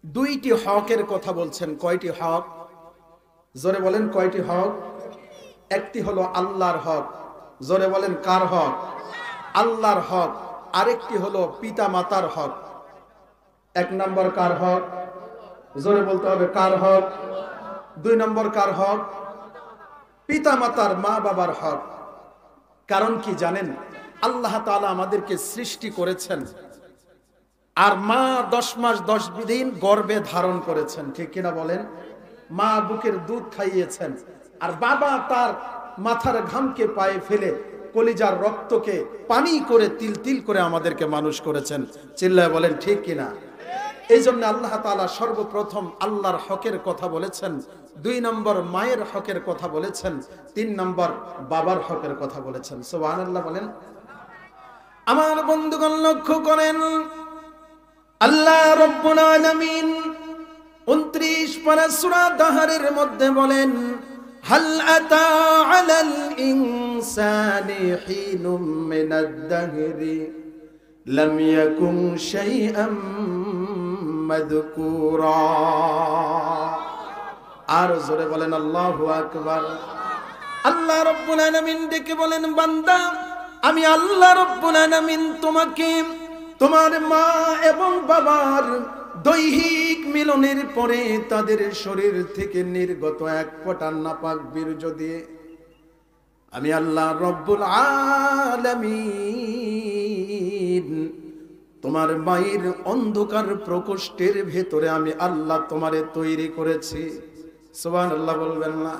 দুইটি হকের কথা বলছেন। কয়টি হক? জোরে বলেন কয়টি হক? একটি হলো আল্লাহর হক। জোরে বলেন কার হক? আল্লাহর হক। আরেকটি হলো পিতা মাতার হক। এক নম্বর কার হক? জোরে বলতে হবে কার হক? দুই নম্বর কার হক? পিতা মাতার, মা বাবার হক। কারণ কি জানেন? আল্লাহ তাআলা আমাদেরকে সৃষ্টি করেছেন, আর মা 10 মাস 10 দিন গর্ভে ধারণ করেছেন, ঠিক কিনা বলেন? মা বুকের দুধ খাইয়েছেন, আর বাবা তার মাথার ঘামকে পায়ে ফেলে কলিজার রক্তকে পানি করে তিল তিল করে আমাদেরকে মানুষ করেছেন। চিল্লায় বলেন ঠিক কিনা? এই জন্য আল্লাহ তাআলা সর্বপ্রথম আল্লাহর হকের কথা বলেছেন, 2 নম্বর মায়ের হকের কথা বলেছেন, 3 নম্বর বাবার হকের কথা বলেছেন। সুবহানাল্লাহ বলেন। আমার বন্ধুগণ লক্ষ্য করেন, আল্লাহ রাব্বুল আলামিন 29 পারা সূরা দাহরের মধ্যে বলেন, হাল আতা আলাল ইনসানি হিনুম মিনাদ দাহরি লাম ইয়াকুন শাইআম মাযকুরা। আর জোরে বলেন আল্লাহু আকবার। আল্লাহ রাব্বুল আলামিন ডেকে বলেন, বান্দা আমি আল্লাহ রাব্বুল আলামিন তোমাকে তোমার মা এবং বাবার দৈহিক মিলনের পরে তাদের শরীর থেকে নির্গত এক ফোঁটা নাপাক বীর্য দিয়ে আমি আল্লাহ রব্বুল আলামিন তোমার মায়ের অন্ধকার প্রকোষ্ঠের ভেতরে আমি আল্লাহ তোমারে তৈরি করেছি। সুবহানাল্লাহ বলবেন না?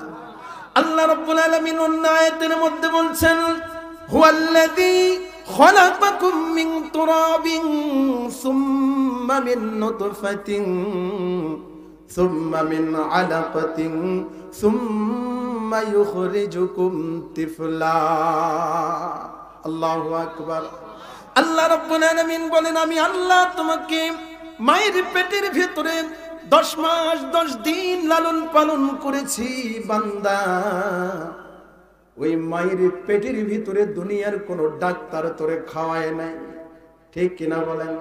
আল্লাহ রব্বুল আলামিন অন্য আয়াতের মধ্যে বলছেন, হুয়াল্লাযী খলাকাকুম মিন তুরাবিন সুম্মা মিন নুতফাতিন সুম্মা মিন আলাকাতিন সুম্মা ইউখরিজুকুম তিফলা। আল্লাহু আকবার। আল্লাহ রাব্বুল আলামিন বলেন, আমি আল্লাহ তোমাকে মায়ের পেটের ভিতরে 10 মাস 10 দিন লালন পালন করেছি। বান্দা ওই মায়ের পেটের ভিতরে দুনিয়ার কোনো ডাক্তার তোরে খাওয়ায় নাই, ঠিক কিনা বলেন?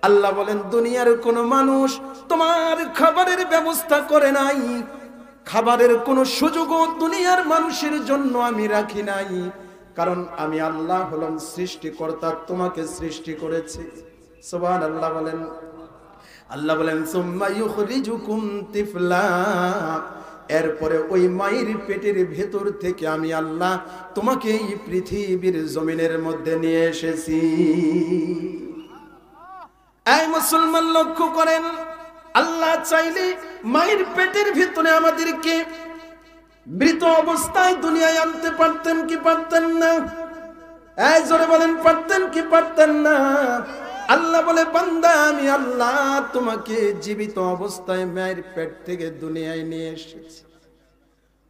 আল্লাহ বলেন, দুনিয়ার কোনো মানুষ তোমার খাবারের ব্যবস্থা করে নাই, খাবারের কোনো সুযোগও দুনিয়ার মানুষের জন্য আমি রাখি নাই। কারণ আমি আল্লাহ হলাম সৃষ্টিকর্তা, তোমাকে সৃষ্টি করেছি। সুবহানাল্লাহ বলেন। আল্লাহ বলেন, সুম্মা ইউখরিজুকুম তিফলা, এরপরে ওই মায়ের পেটের ভেতর থেকে আমি আল্লাহ তোমাকে এই পৃথিবীর জমিনের মধ্যে নিয়ে এসেছি। এই মুসলমান লক্ষ্য করেন, আল্লাহ চাইলে মায়ের পেটের ভিতরে আমাদেরকে মৃত অবস্থায় দুনিয়ায় আনতে পারতেন কি পারতেন না? এই জোরে বলেন, পারতেন কি পারতেন না? আল্লাহ বলে, বান্দা আমি আল্লাহ তোমাকে জীবিত অবস্থায় মায়ের পেট থেকে দুনিয়ায় নিয়ে এসেছি।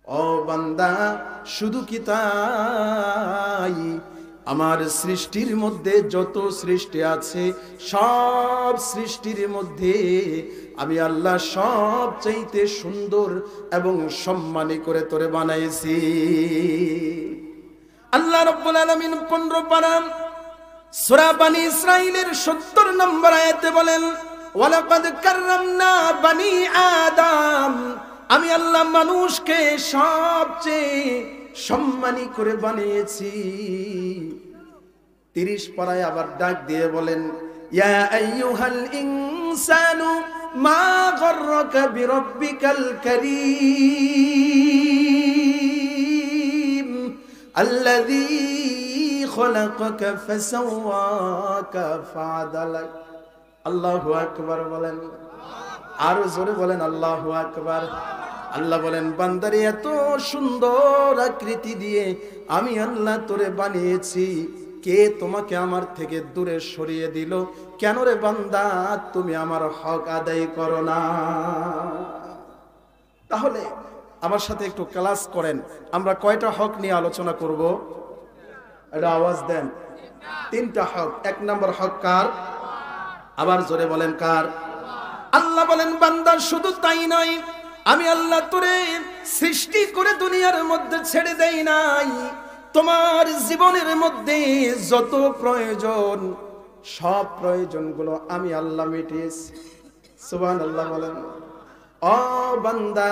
ও বান্দা, শুধু কি তাই, আমার সৃষ্টির মধ্যে যত সৃষ্টি আছে সব সৃষ্টির মধ্যে আমি আল্লাহ সবচাইতে সুন্দর এবং সম্মানী করে তোরে বানাইছি। আল্লাহ রাব্বুল আলামিন 15 পারা সূরা বনী ইসরাঈলের 70 নম্বর আয়াতে বলেন, ওয়ালাকাদ কাররামনা বনী আদম, আমি আল্লাহ মানুষকে সবচেয়ে সম্মানী করে বানিয়েছি। 30 পারায় আবার ডাক দিয়ে বলেন, ইয়া আইয়ুহাল ইনসানু মা গররাকা বিরাব্বিকাল কারীম আল্লাযী খলাকাকা ফাসাওয়াকা ফাআদালাক। আল্লাহু আকবার বলেন। আর জোরে বলেন আল্লাহু আকবার। আল্লাহ বলেন, বান্দারে এত সুন্দর আকৃতি দিয়ে আমি আল্লাহ তোরে বানিয়েছি, কে তোমাকে আমার থেকে দূরে সরিয়ে দিল? কেন রে বান্দা, তুমি আমার হক আদায় করো না? তাহলে আমার সাথে একটু ক্লাস করেন, আমরা কয়টা হক নিয়ে আলোচনা করব? এটা আওয়াজ দেন। 3টা হক। 1 নম্বর হক কার? আবার জোরে বলেন কার? আল্লাহ বলেন, বান্দা শুধু তাই নয়, আমি আল্লাহ তোরে সৃষ্টি করে দুনিয়ার মধ্যে ছেড়ে দেই নাই। তোমার জীবনের মধ্যে যত প্রয়োজন সব প্রয়োজনগুলো আমি আল্লাহ মিটিয়েছি। সুবহানাল্লাহ বলেন। ও বান্দা,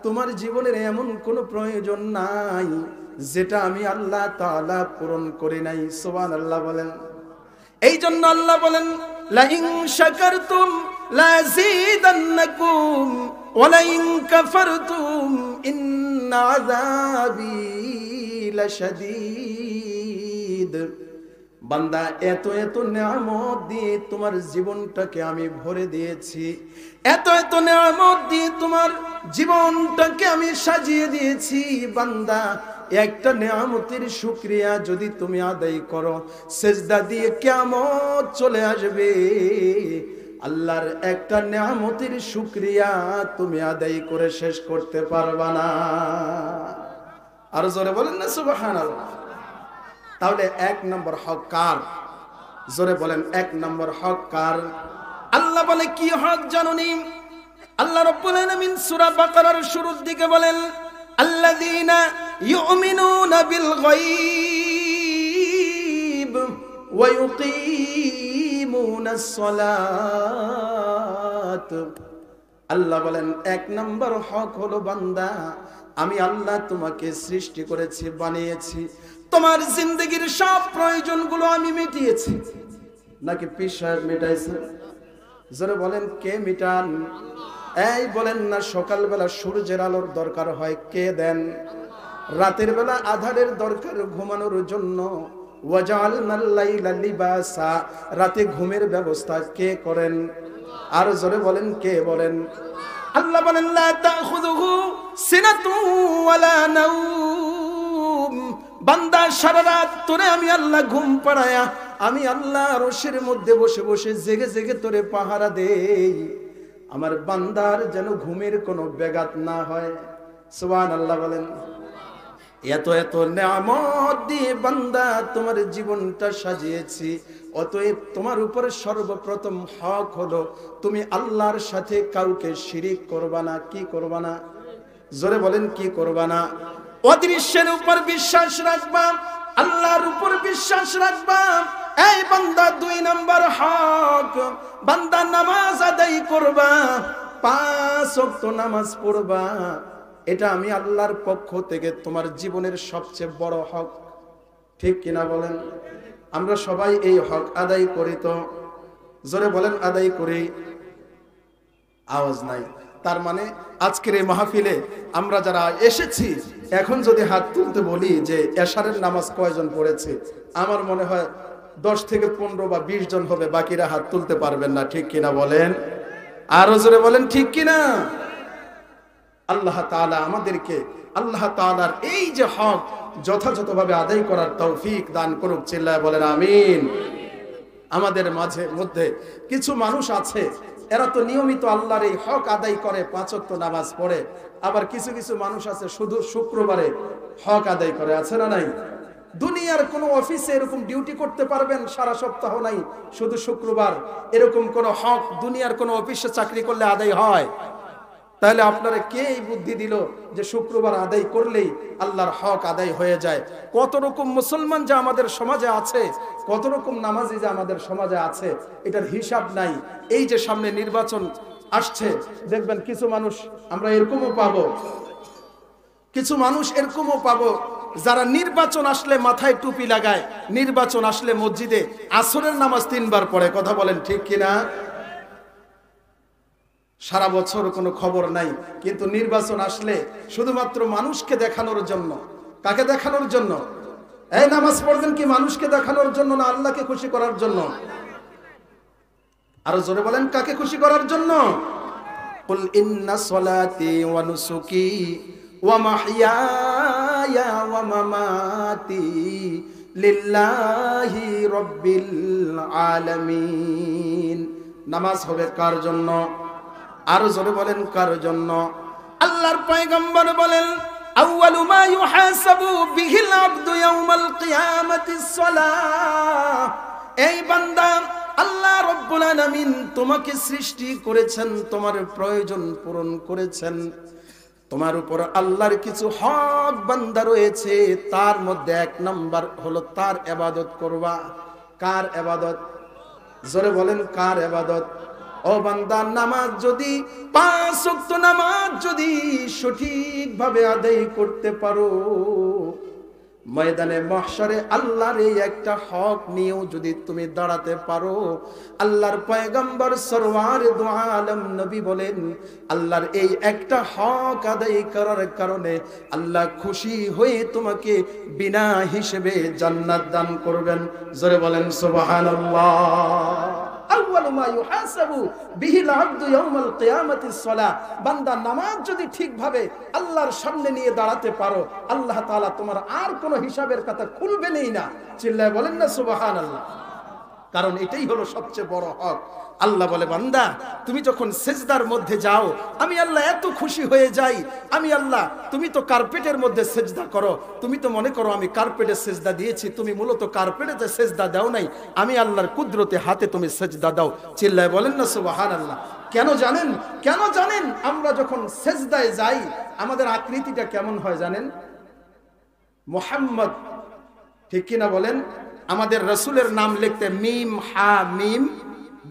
তোমার জীবনের এমন কোনো প্রয়োজন নাই যেটা আমি আল্লাহ তাআলা পূরণ করি নাই। সুবহানাল্লাহ বলেন। এই জন্য আল্লাহ বলেন, লা ইন শাকারতুম লাযীদান্নাকুম ওয়া লা ইন কাফারতুম ইন্না আযাবি লাশাদীদ। বান্দা, এত এত নেয়ামত দিয়ে তোমার জীবনটাকে আমি ভরে দিয়েছি, এত এত নেয়ামত দিয়ে তোমার জীবনটাকে আমি সাজিয়ে দিয়েছি। বান্দা, একটা নেয়ামতের শুকরিয়া যদি তুমি আদায় করো, সেজদা দিয়ে কিয়ামত চলে আসবে, আল্লাহর একটা নেয়ামতের শুকরিয়া তুমি আদায় করে শেষ করতে পারবা না। আর জোরে বলেন না সুবহানাল্লাহ। তাহলে এক নম্বর হক কার? জোরে বলেন, এক নম্বর হক কার? আল্লাহ বলে কি হক জানুনি? আল্লাহ রাব্বুল আলামিন সূরা বাকারার শুরুর দিকে বলেন, আল্লাযীনা ইউমিনুনা বিল গায়ব ওয়া ইউকিমুনাস সালাত। আল্লাহ বলেন এক নম্বর হক হলো বান্দা, আমি আল্লাহ তোমাকে সৃষ্টি করেছি, বানিয়েছি, তোমার জিন্দগির সব প্রয়োজনগুলো আমি মিটিয়েছি। নাকি পীর সাহেব মিটাইছে? যারা বলেন কে মিটান? এই বলেন না, সকালবেলা সূর্যের আলোর দরকার হয়, কে দেন? রাতের বেলা আধারের দরকার ঘুমানোর জন্য, ওয়াজআলনাল লাইলা লিবাসা, রাতে ঘুমের ব্যবস্থা কে করেন? আর জোরে বলেন, কে বলেন? আল্লাহ বলেন, লা তাখুযুহু সিনাতুন ওয়ালা নাওম। বান্দা, সারা রাত তোরে আমি আল্লাহ ঘুম পাড়ায়া, আমি আল্লাহ আরশের মধ্যে বসে বসে জেগে জেগে তোরে পাহারা দেই, আমার বান্দার যেন ঘুমের কোনো ব্যাঘাত না হয়। সুবহানাল্লাহ বলেন। এত এত নেয়ামত দিয়ে বান্দা তোমার জীবনটা সাজিয়েছি, অতএব তোমার উপরে সর্বপ্রথম হক হলো তুমি আল্লাহর সাথে কাউকে শিরিক করবা না। কি করবা না? জোরে বলেন, কি করবা না? অদৃশ্যের উপর বিশ্বাস রাখবা, আল্লাহর উপর বিশ্বাস রাখবা। এই বান্দা, দুই নম্বর হক, বান্দা নামাজ আদায় করবা, 5 ওয়াক্ত নামাজ পড়বা। এটা আমি আল্লাহর পক্ষ থেকে তোমার জীবনের সবচেয়ে বড় হক। ঠিক কিনা বলেন? আমরা সবাই এই হক আদায় করি তো? জোরে বলেন, আদায় করি? আওয়াজ নাই। তার মানে আজকের এই মাহফিলে আমরা যারা এসেছি, এখন যদি হাত তুলতে বলি যে এশারের নামাজ কয়জন পড়েছে, আমার মনে হয় 10 থেকে 15 বা 20 জন হবে, বাকিরা হাত তুলতে পারবেন না। ঠিক কিনা বলেন? আরো জোরে বলেন, ঠিক কিনা? আল্লাহ তাআলা আমাদেরকে আল্লাহ তাআলার এই যে হক যথাযথভাবে আদায় করার তৌফিক দান করুক। চিল্লায় বলেন আমিন। আমাদের মাঝে মধ্যে কিছু মানুষ আছে, এরা তো নিয়মিত আল্লাহর এই হক আদায় করে, 5 ওয়াক্ত নামাজ পড়ে। আবার কিছু কিছু মানুষ আছে শুধু শুক্রবারে হক আদায় করে, আছে না নাই? দুনিয়ার কোন অফিসে এরকম ডিউটি করতে পারবেন সারা সপ্তাহ নাই, শুধু শুক্রবার, এরকম কোন হক দুনিয়ার কোন অফিসে চাকরি করলে আদায় হয়? তাহলে আপনারা কে এই বুদ্ধি দিল যে শুক্রবার আদায় করলেই আল্লাহর হক আদায় হয়ে যায়? কত রকম মুসলমান যে আমাদের সমাজে আছে, কত রকম নামাজি যে আমাদের সমাজে আছে, এটার হিসাব নাই। এই যে সামনে নির্বাচন আসছে, দেখবেন কিছু মানুষ আমরা এরকমও পাবো, কিছু মানুষ এরকমও পাবো যারা নির্বাচন আসলে মাথায় টুপি লাগায়, নির্বাচন আসলে মসজিদে আসরের নামাজ 3 বার পড়ে। কথা বলেন ঠিক কিনা? সারা বছর কোনো খবর নাই, কিন্তু নির্বাচন আসলে শুধুমাত্র মানুষকে দেখানোর জন্য। কাকে দেখানোর জন্য? এই নামাজ পড়বেন কি মানুষকে দেখানোর জন্য না আল্লাহকে খুশি করার জন্য? আরো জোরে বলেন, কাকে খুশি করার জন্য? কুল ইন্না সলাতি ওয়া নুসুকি ওয়া মাহইয়ায়া ওয়া মামাতি লিল্লাহি রাব্বিল আলামিন। নামাজ হবে কার জন্য? আরো জোরে বলেন, কার জন্য? আল্লাহর পয়গম্বর বলেন, আউয়ালু মা ইউহাসাবু বিহিল আবদু ইয়াউমাল কিয়ামাতিস সালাহ। এই বান্দা, আল্লাহ রাব্বুল আলামিন তোমাকে সৃষ্টি করেছেন, তোমার প্রয়োজন পূরণ করেছেন, তোমার উপর আল্লাহর কিছু হক বান্দা রয়েছে, তার মধ্যে 1 নাম্বার হলো তার ইবাদত করবা। কার ইবাদত? জোরে বলেন, কার ইবাদত? ও বান্দা, নামাজ যদি 5 ওয়াক্ত নামাজ যদি সঠিকভাবে আদায় করতে পারো, ময়দানে মাহশারে আল্লাহর এই একটা হক নিয়েও যদি তুমি দাঁড়াতে পারো, আল্লাহর পয়গম্বর সরওয়ারে দু আলম নবী বলেন, আল্লাহর এই একটা হক আদায় করার কারণে আল্লাহ খুশি হয়ে তোমাকে বিনা হিসেবে জান্নাত দান করবেন। জোরে বলেন সুবহানাল্লাহ। আউয়ালু মা ইউহাসাবু বিহিল আবদু ইয়াউমাল কিয়ামাতিস সালাহ। বান্দা, নামাজ যদি ঠিকভাবে আল্লাহর সামনে নিয়ে দাঁড়াতে পারো, আল্লাহ তাআলা তোমার আর কোনো হিসাবের কথা খুলবেনই না। চিল্লায় বলেন না সুবহানাল্লাহ। কারণ এটাই হলো সবচেয়ে বড় হক। আল্লাহ বলে, বান্দা তুমি যখন সেজদার মধ্যে যাও, আমি আল্লাহ এত খুশি হয়ে যাই। আমি আল্লাহ, তুমি তো কার্পেটের মধ্যে সেজদা করো, তুমি তো মনে করো আমি কার্পেটে সেজদা দিয়েছি, তুমি মূলত কার্পেটে সেজদা দাও নাই, আমি আল্লাহর কুদরতে হাতে তুমি সেজদা দাও। চিল্লায় বলেন না সুবহানাল্লাহ। কেন জানেন? কেন জানেন? আমরা যখন সেজদায় যাই আমাদের আকৃতিটা কেমন হয় জানেন? মুহাম্মদ, ঠিক কিনা বলেন? আমাদের রাসূলের নাম লিখতে মিম হা মিম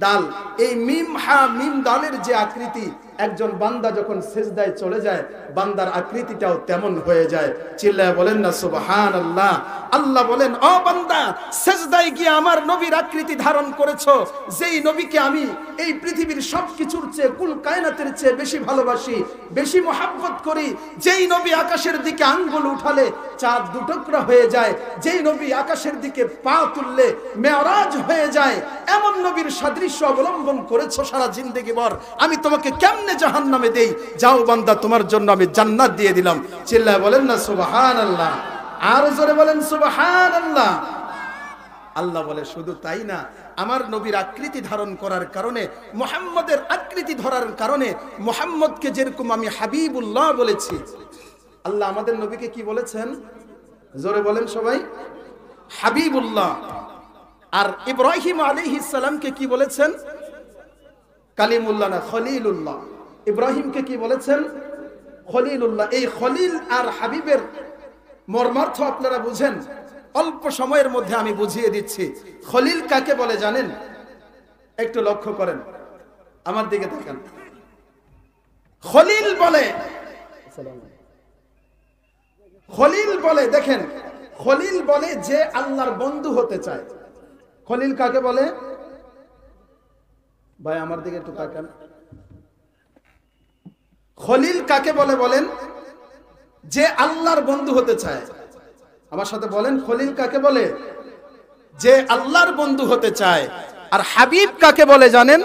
দাল, এই মিম হা মিম দালের যে আকৃতি, একজন বান্দা যখন সিজদায় চলে যায় বান্দার আকৃতিটাও তেমন হয়ে যায়। চিল্লায় বলেন না সুবহানাল্লাহ। আল্লাহ বলেন, ও বান্দা, সিজদায় গিয়ে আমার নবীর আকৃতি ধারণ করেছো, যেই নবীকে আমি এই পৃথিবীর সবকিছুর চেয়ে, কুল কায়নাতের চেয়ে বেশি ভালোবাসি, বেশি মহব্বত করি, যেই নবী আকাশের দিকে আঙ্গুল উঠালে চাঁদ দুটুকরা হয়ে যায়, যেই নবী আকাশের দিকে পা তুললে মেরাজ হয়ে যায়, এমন নবীর সাদৃশ্য অবলম্বন করেছো সারা জিন্দেগি ভর, আমি তোমাকে কেমনে জাহান্নামে দেই? যাও বান্দা, তোমার জন্য আমি জান্নাত দিয়ে দিলাম। চিল্লায় বলেন না সুবহানাল্লাহ। আর জোরে বলেন সুবহানাল্লাহ। আল্লাহ বলে, শুধু তাই না, আমার নবীর আকৃতি ধারণ করার কারণে, মুহাম্মদের আকৃতি ধরার কারণে, মুহাম্মদকে যেরকম আমি হাবিবুল্লাহ বলেছি, আল্লাহ আমাদের নবীকে কি বলেছেন? জোরে বলেন সবাই, হাবিবুল্লাহ। আর ইব্রাহিম আলাইহিস সালামকে কি বলেছেন? কালিমুল্লাহ না খলিলুল্লাহ। ইব্রাহিমকে কি বলেছেন? খলিলুল্লাহ। এই খলিল আর হাবিবের মর্মার্থ আপনারা বুঝেন? অল্প সময়ের মধ্যে আমি বুঝিয়ে দিচ্ছি। খলিল কাকে বলে জানেন? একটু লক্ষ্য করেন, আমার দিকে তাকান। খলিল বলে, খলিল বলে, দেখেন, খলিল বলে যে আল্লাহর বন্ধু হতে চায়। খলিল কাকে বলে? ভাই আমার দিকে একটু তাকান। খলিল কাকে বলে বলেন? যে আল্লাহর বন্ধু হতে চায়। আমার সাথে বলেন, খলিল কাকে বলে? যে আল্লাহর বন্ধু হতে চায়। আর হাবিব কাকে বলে জানেন?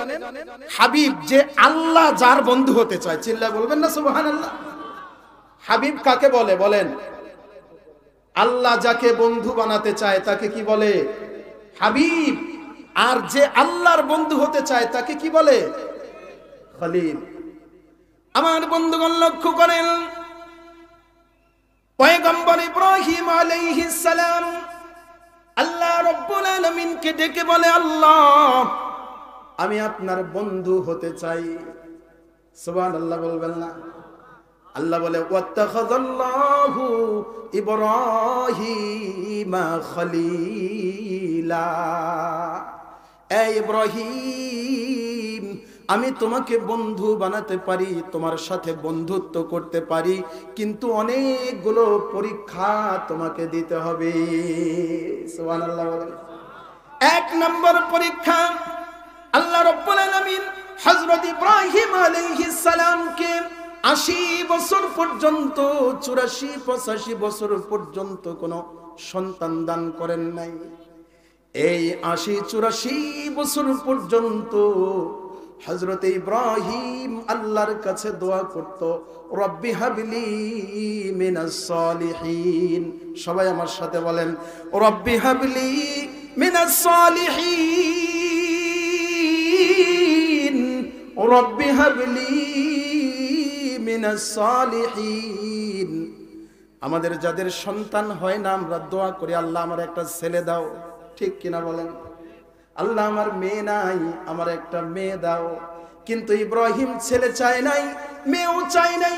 হাবিব যে আল্লাহ যার বন্ধু হতে চায়। চিল্লায় বলবেন না সুবহানাল্লাহ। হাবিব কাকে বলে বলেন? আল্লাহ যাকে বন্ধু বানাতে চায় তাকে কি বলে? হাবিব। আর যে আল্লাহর বন্ধু হতে চায় তাকে কি বলে? খলিল। আমার বন্ধুগণ লক্ষ্য করেন, পয়গম্বর ইব্রাহিম আলাইহিস সালাম আল্লাহ রাব্বুল আলামিনকে ডেকে বলে, আল্লাহ আমি আপনার বন্ধু হতে চাই। সুবহানাল্লাহ বলবেন না? আল্লাহ বলে, ওয়াত্তাখাযাল্লাহু ইব্রাহিমা খলিলা। এ ইব্রাহিম, আমি তোমাকে বন্ধু বানাতে পারি, তোমার সাথে বন্ধুত্ব করতে পারি, কিন্তু অনেকগুলো পরীক্ষা তোমাকে দিতে হবে। সুবহানাল্লাহ বলেন। 1 নম্বর পরীক্ষা, আল্লাহ রাব্বুল আলামিন হযরত ইব্রাহিম আলাইহিস সালামকে 80 বছর পর্যন্ত, 84-85 বছর পর্যন্ত কোনো সন্তান দান করেন নাই। এই 80-84 বছর পর্যন্ত হযরত ইব্রাহিম আল্লাহর কাছে দোয়া করত, রব্বি হাবলি মিনাস সালিহিন। সবাই আমার সাথে বলেন, রব্বি হাবলি মিনাস সালিহিন, রব্বি হাবলি মিনাস সালিহিন। আমাদের যাদের সন্তান হয় না, আমরা দোয়া করি, আল্লাহ আমার একটা ছেলে দাও। ঠিক কিনা বলেন? আল্লাহ আমার মেয়ে নাই, আমার একটা মেয়ে দাও। কিন্তু ইব্রাহিম ছেলে চায় নাই, মেয়েও চায় নাই।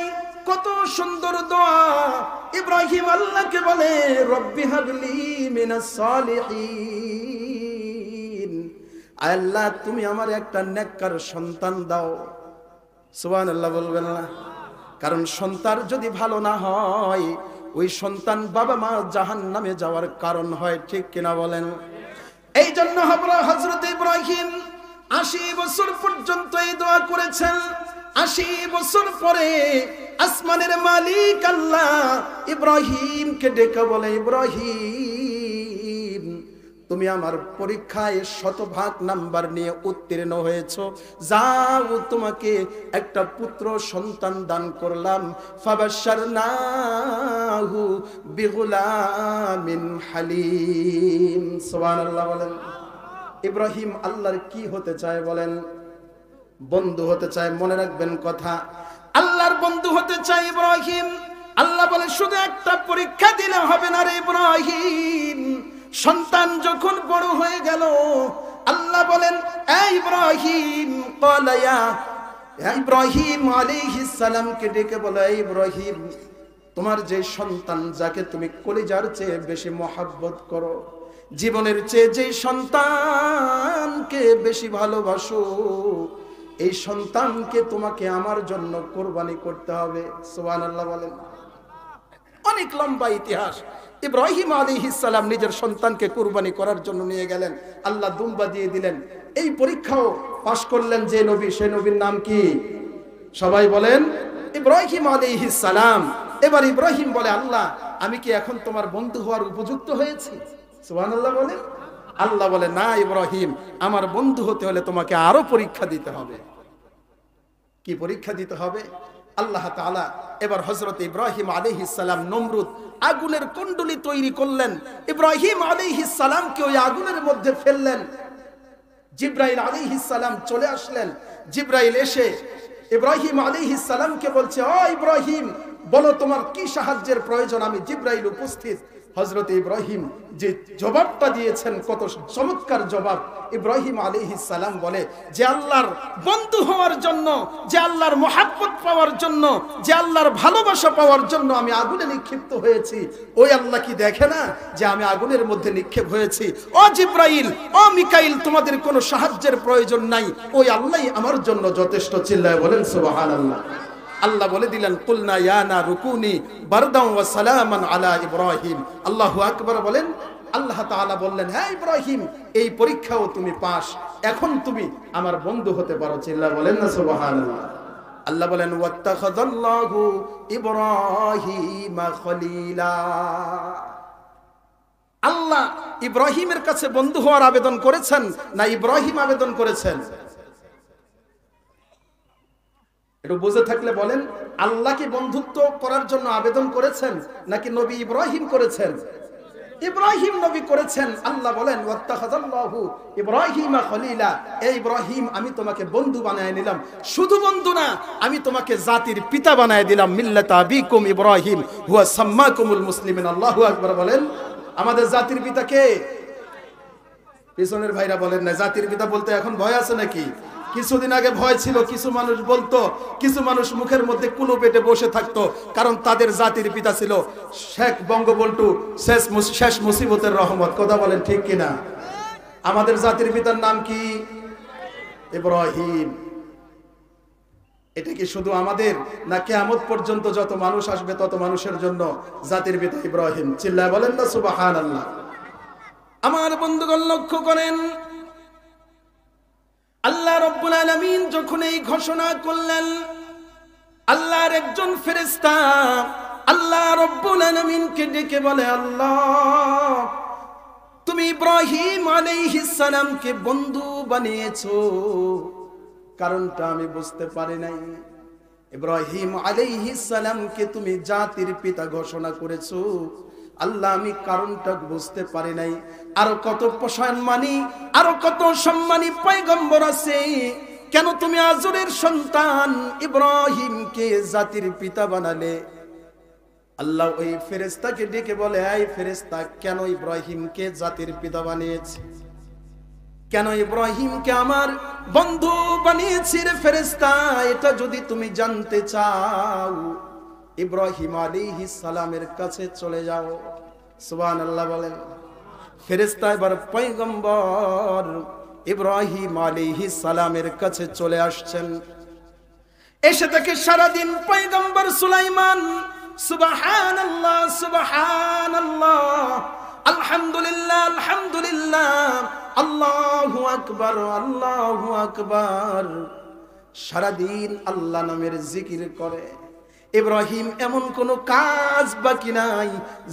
কত সুন্দর দোয়া! ইব্রাহিম আল্লাহকে বলে, রব্বি হাবলি মিনাস সালিহিন, আল্লাহ তুমি আমার একটা নেককার সন্তান দাও। সুবহানাল্লাহ বলবেন না? কারণ সন্তান যদি ভালো না হয় ওই সন্তান বাবা মা জাহান্নামে যাওয়ার কারণ হয়, ঠিক কিনা বলেন? এই জন্য হযরত ইব্রাহিম ৮০ বছর পর্যন্ত এই দোয়া করেছেন। ৮০ বছর পরে আসমানের মালিক আল্লাহ ইব্রাহিমকে ডেকে বলে, ইব্রাহিম তুমি আমার পরীক্ষায় ১০০% নাম্বার নিয়ে উত্তীর্ণ হয়েছো, যাও তোমাকে একটা পুত্র সন্তান দান করলাম। ফাবাশশারনাহু বিগুলামিন হালিম। সুবহানাল্লাহ বলেন। ইব্রাহিম আল্লাহর কি হতে চায় বলেন? বন্ধু হতে চায়। মনে রাখবেন কথা, আল্লাহর বন্ধু হতে চায় ইব্রাহিম। আল্লাহ বলে শুধু একটা পরীক্ষা দিলে হবে না রে ইব্রাহিম। সন্তান যখন বড় হয়ে গেল আল্লাহ বলেন, এই ইব্রাহিম ক্বালা ইব্রাহিম আলাইহিস সালামকে ডেকে বলে, ইব্রাহিম তোমার যে সন্তান যাকে তুমি কলিজার চেয়ে বেশি মহব্বত করো, জীবনের চেয়ে যে সন্তানকে বেশি ভালোবাসো, এই সন্তানকে তোমাকে আমার জন্য কোরবানি করতে হবে। সুবহানাল্লাহ বলেন। অনেক লম্বা ইতিহাস। ইব্রাহিম আলাইহিস সালাম নিজের সন্তানকে কুরবানি করার জন্য নিয়ে গেলেন, আল্লাহ দুম্বা দিয়ে দিলেন। এই পরীক্ষাও পাশ করলেন যে নবী, সেই নবীর নাম কি? সবাই বলেন, ইব্রাহিম আলাইহিস সালাম। এবার ইব্রাহিম বলে, আল্লাহ আমি কি এখন তোমার বন্ধু হওয়ার উপযুক্ত হয়েছি? সুবহানাল্লাহ বলেন। আল্লাহ বলে, না ইব্রাহিম, আমার বন্ধু হতে হলে তোমাকে আরো পরীক্ষা দিতে হবে। কি পরীক্ষা দিতে হবে? আল্লাহ তাআলা এবার হযরত ইব্রাহিম আলাইহিস সালাম নমরুদ আগুনের কুণ্ডলী তৈরি করলেন, ইব্রাহিম আলাইহিস সালামকে ওই আগুনের মধ্যে ফেললেন। জিবরাইল আলাইহিস সালাম চলে আসলেন। জিবরাইল এসে ইব্রাহিম আলাইহিস সালামকে বলছে, ও ইব্রাহিম বলো তোমার কি সাহায্যের প্রয়োজন। আমি জিবরাইল উপস্থিত। হযরত ইব্রাহিম যে জবাবটা দিয়েছেন, কত চমৎকার জবাব। ইব্রাহিম আলাইহিস সালাম বলে, যে আল্লাহর বন্ধু হওয়ার জন্য, যে আল্লাহর মহব্বত পাওয়ার জন্য, যে আল্লাহর ভালোবাসা পাওয়ার জন্য আমি আগুনে নিক্ষিপ্ত হয়েছি, ওই আল্লাহ কি দেখে না যে আমি আগুনের মধ্যে নিক্ষেপ হয়েছি? ও জিবরাইল, ও মিকাইল, তোমাদের কোনো সাহায্যের প্রয়োজন নাই, ওই আল্লাহই আমার জন্য যথেষ্ট। চিল্লায় বলেন সুবহানাল্লাহ। আল্লাহ বলে দিলেন, কুলনা ইয়া নারু কুনি বারদান ওয়া সালামান আলা ইব্রাহিম। আল্লাহু আকবার বলেন। আল্লাহ তাআলা বললেন, হ্যাঁ ইব্রাহিম, এই পরীক্ষাও তুমি পাস, এখন তুমি আমার বন্ধু হতে পারো। চিল্লায় বলেন না সুবহানাল্লাহ। আল্লাহ বলেন, ওয়াত্তাখাযাল্লাহু ইব্রাহিমা খলিলা। আল্লাহ ইব্রাহিমের কাছে বন্ধু হওয়ার আবেদন করেছেন না ইব্রাহিম আবেদন করেছেন? একটু বুঝে থাকলে বলেন, আল্লাহ কি বন্ধুত্ব করার জন্য আবেদন করেছেন নাকি নবী ইব্রাহিম করেছেন? ইব্রাহিম নবী করেছেন। আল্লাহ বলেন, ওয়াত্তাখাযাল্লাহু ইব্রাহিমা খলিলা। এই ইব্রাহিম, আমি তোমাকে বন্ধু বানায় নিলাম। শুধু বন্ধু না, আমি তোমাকে জাতির পিতা বানায় দিলাম। মিল্লাতা আবিকুম ইব্রাহিম হুয়া সাম্মাকুমুল মুসলিমিন। আল্লাহু আকবার বলেন। আমাদের জাতির পিতা কে? পিছনের ভাইরা বলেন না, জাতির পিতা বলতে এখন ভয় আছে নাকি? কিছুদিন আগে ভয় ছিল, কিছু মানুষ বলতো, কিছু মানুষ মুখের মধ্যে কুলো পেটে বসে থাকতো, কারণ তাদের জাতির পিতা ছিল শেখ বঙ্গবন্ধু, শেষ মুসিবতের রহমত। কথা বলেন ঠিক কিনা? আমাদের জাতির পিতার নাম কি? ইব্রাহিম। এটা কি শুধু আমাদের, না কিয়ামত পর্যন্ত যত মানুষ আসবে তত মানুষের জন্য জাতির পিতা ইব্রাহিম? চিল্লায় বলেন না সুবহানাল্লাহ। আমার বন্ধুগণ লক্ষ্য করেন, আল্লাহ রাব্বুল আলামিন যখন এই ঘোষণা করলেন, আল্লাহর একজন ফেরেশতা আল্লাহ রাব্বুল আলামিনকে ডেকে বলে, আল্লাহ তুমি ইব্রাহিম আলাইহিস সালামকে বন্ধু বানিয়েছো, কারণটা আমি বুঝতে পারি নাই। ইব্রাহিম আলাইহিস সালামকে তুমি জাতির পিতা ঘোষণা করেছো, আল্লাহ আমি কারণটা বুঝতে পারি নাই। আরো কত সম্মানী, আরো কত সম্মানী পয়গম্বর আছে, কেন তুমি আজরের সন্তান ইব্রাহিমকে জাতির পিতা বানালে? আল্লাহ ওই ফেরেশতাকে ডেকে বলে, এই ফেরেশতা, কেন ইব্রাহিমকে জাতির পিতা বানিয়েছে? কেন ইব্রাহিমকে আমার বন্ধু বানিয়েছি রে ফেরেশতা? এটা যদি তুমি জানতে চাও, ইব্রাহিম আলাইহিস সালামের কাছে চলে যাও। সুবহানাল্লাহ বলেন। ফেরেশতা এবার পয়গম্বর ইব্রাহিম আলাইহিস সালামের কাছে চলে আসছেন। এসে থেকে সারাদিন পয়গম্বর সুলাইমান সুবহানাল্লাহ সুবহানাল্লাহ আলহামদুলিল্লাহ আলহামদুলিল্লাহ আল্লাহু আকবার আল্লাহু আকবার সারাদিন আল্লাহ নামের জিকির করে। ইব্রাহিম এমন কোনো কাজ বাকি নাই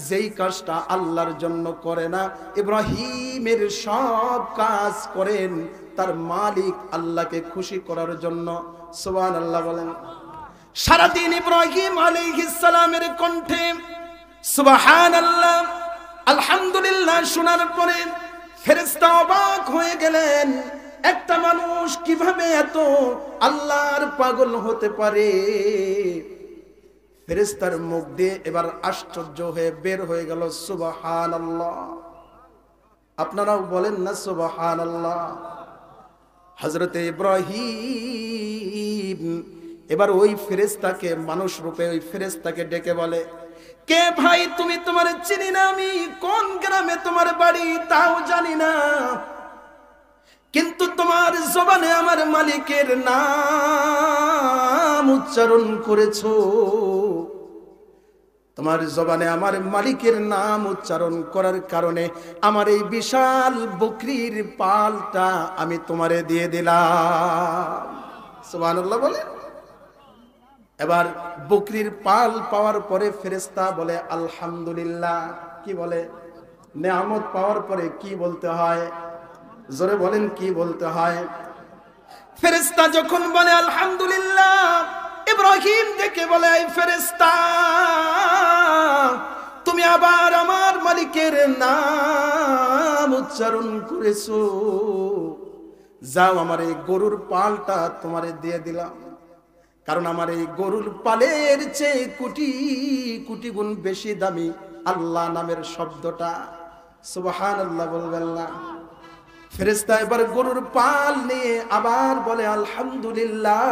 যেই কাজটা আল্লাহর জন্য করে না। ইব্রাহিমের সব কাজ করেন তার মালিক আল্লাহকে খুশি করার জন্য। সুবহানাল্লাহ বলেন। সারাদিন ইব্রাহিম আলাইহিস সালামের কণ্ঠে সুবহানাল্লাহ আলহামদুলিল্লাহ শোনার পরে ফেরেশতা অবাক হয়ে গেলেন, একটা মানুষ কিভাবে এত আল্লাহর পাগল হতে পারে। ফেরেশতার মুখ দিয়ে এবার আশ্চর্য হয়ে বের হয়ে গেল সুবহানাল্লাহ। আপনারাও বলেন না সুবহানাল্লাহ। হযরত ইব্রাহিম এবার ওই ফেরেশতাকে মানুষ রূপে ওই ফেরেশতাকে ডেকে বলে, কে ভাই তুমি? তোমার চিনি না আমি, কোন গ্রামে তোমার বাড়ি তাও জানি না, কিন্তু তোমার জবানে আমার মালিকের নাম উচ্চারণ করেছো। তোমার জবানে আমার মালিকের নাম উচ্চারণ করার কারণে আমার এই বিশাল বকরির পালটা আমি তোমারে দিয়ে দিলাম। সুবহানাল্লাহ বলে। এবার বকরির পাল পাওয়ার পরে ফেরেশতা বলে আলহামদুলিল্লাহ। কি বলে? নেয়ামত পাওয়ার পরে কি বলতে হয়? জোরে বলেন কি বলতে হয়? ফেরেশতা যখন বলে আলহামদুলিল্লাহ, ইব্রাহিম দেখে বলে, এই ফেরেশতা তুমি আবার আমার মালিকের নাম উচ্চারণ করেছো, যাও আমার এই গরুর পালটা তোমারে দিয়ে দিলাম, কারণ আমার এই গরুর পালের চেয়ে কোটি কোটি গুণ বেশি দামি আল্লাহ নামের শব্দটা। সুবহানাল্লাহ বলবেন না? ফেরেশতা এবার গরুর পাল নিয়ে আবার বলে আলহামদুলিল্লাহ।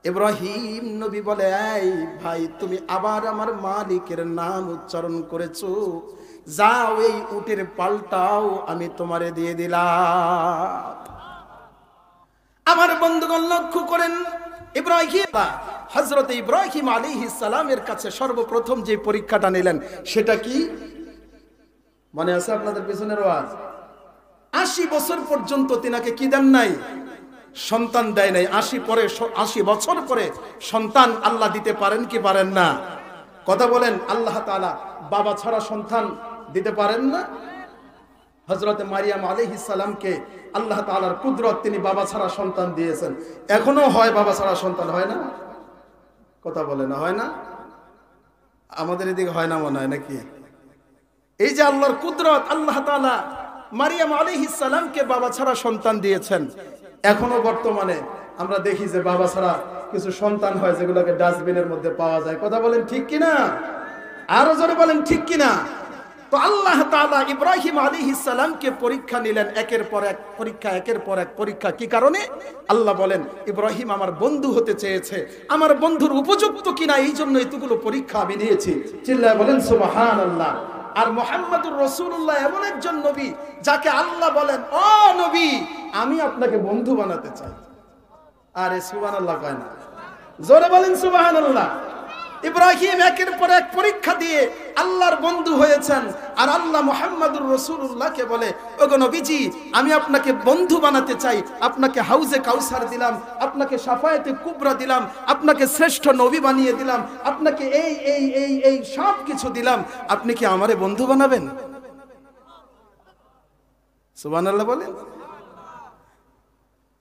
ইব্রাহিম নবী বলে, এই ভাই তুমি আবার আমার মালিকের নাম উচ্চারণ করেছো, যাও এই উটের পালটাও আমি তোমারে দিয়ে দিলাম। আমার বন্ধুগণ লক্ষ্য করেন, ইব্রাহিম হযরত ইব্রাহিম আলাইহিস সালামের কাছে সর্বপ্রথম যে পরীক্ষাটা নিলেন সেটা কি মনে আছে আপনাদের পিছনের ওয়াজ? 80 বছর পর্যন্ত তিনাকে কি দেন নাই? সন্তান দেয় নাই। 80 বছর পরে সন্তান আল্লাহ দিতে পারেন কি পারেন না? কথা বলেন। আল্লাহ তাআলা বাবা ছাড়া সন্তান দিতে পারেন না? হযরত মারিয়াম আলাইহিস সালামকে আল্লাহ তাআলার কুদরত, তিনি বাবা ছাড়া সন্তান দিয়েছেন। এখনো হয় বাবা ছাড়া সন্তান, হয় না? কথা বলে না, হয় না? আমাদের এদিকে হয় না মনে হয় নাকি? এই যে আল্লাহর কুদরত, আল্লাহ তাআলা মারিয়াম আলাইহিস সালামকে বাবা ছাড়া সন্তান দিয়েছেন। এখনো বর্তমানে আমরা দেখি যে বাবা ছাড়া কিছু সন্তান হয় যেগুলোকে ডাস্টবিনের মধ্যে পাওয়া যায়। কথা বলেন ঠিক কিনা? আরো জোরে বলেন ঠিক কিনা? তো আল্লাহ তাআলা ইব্রাহিম আলাইহিস সালামকে পরীক্ষা নিলেন, একের পর এক পরীক্ষা, একের পর এক পরীক্ষা। কি কারণে? আল্লাহ বলেন ইব্রাহিম আমার বন্ধু হতে চেয়েছে, আমার বন্ধুর উপযুক্ত কিনা এই জন্য এতগুলো পরীক্ষা আমি নিয়েছি। চিল্লায় বলেন সুবহানাল্লাহ। আর মুহাম্মদুর রাসূলুল্লাহ এমন একজন নবী যাকে আল্লাহ বলেন, ও নবী আমি আপনাকে বন্ধু বানাতে চাই। আরে সুবহানাল্লাহ কয় না? জোরে বলেন সুবহানাল্লাহ। ইব্রাহিম একের পর এক পরীক্ষা দিয়ে আল্লাহর বন্ধু হয়েছেন। আর আল্লাহ মুহাম্মদুর রাসূলুল্লাহকে বলে, ওগো নবীজি আমি আপনাকে বন্ধু বানাতে চাই, আপনাকে হাউজে কাউসার দিলাম, আপনাকে শাফায়েতে কুবরা দিলাম, আপনাকে শ্রেষ্ঠ নবী বানিয়ে দিলাম, আপনাকে এই এই এই এই সব কিছু দিলাম, আপনি কি আমারে বন্ধু বানাবেন? সুবহানাল্লাহ বলেন।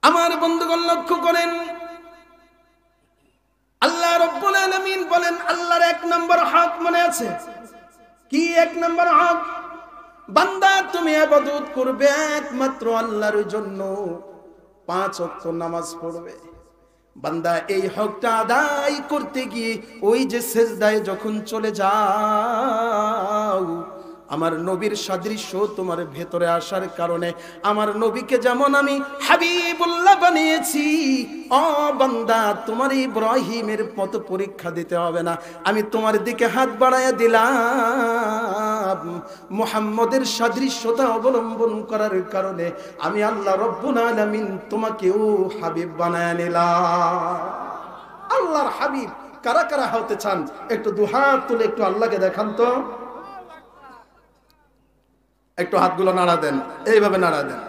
আমার বন্ধুগণ লক্ষ্য করেন, আল্লাহ রাব্বুল আলামিন বলেন, আল্লাহর এক নম্বর হক মনে আছে? কি এক নম্বর হক? বান্দা তুমি ইবাদত করবে একমাত্র আল্লাহর জন্য, 5 ওয়াক্ত নামাজ পড়বে। বান্দা এই হকটা আদায় করতে গিয়ে ওই যে সিজদায় যখন চলে যাও, আমার নবীর সাদৃশ্য তোমার ভেতরে আসার কারণে আমার নবীকে যেমন আমি হাবিবুল্লাহ বানিয়েছি, ও বান্দা তোমার ইব্রাহিমের মতো পরীক্ষা দিতে হবে না, আমি তোমার দিকে হাত বাড়াইয়া দিলাম। মুহাম্মদের সাদৃশ্যতা অবলম্বন করার কারণে আমি আল্লাহ রব্বুল আলামিন তোমাকেও হাবিব বানায় নিলাম। আল্লাহর হাবিব কারা কারা হতে চান একটু দুহাত তুলে একটু আল্লাহকে দেখান তো, একটু হাতগুলো নাড়া দেন, এইভাবে নাড়া দেন,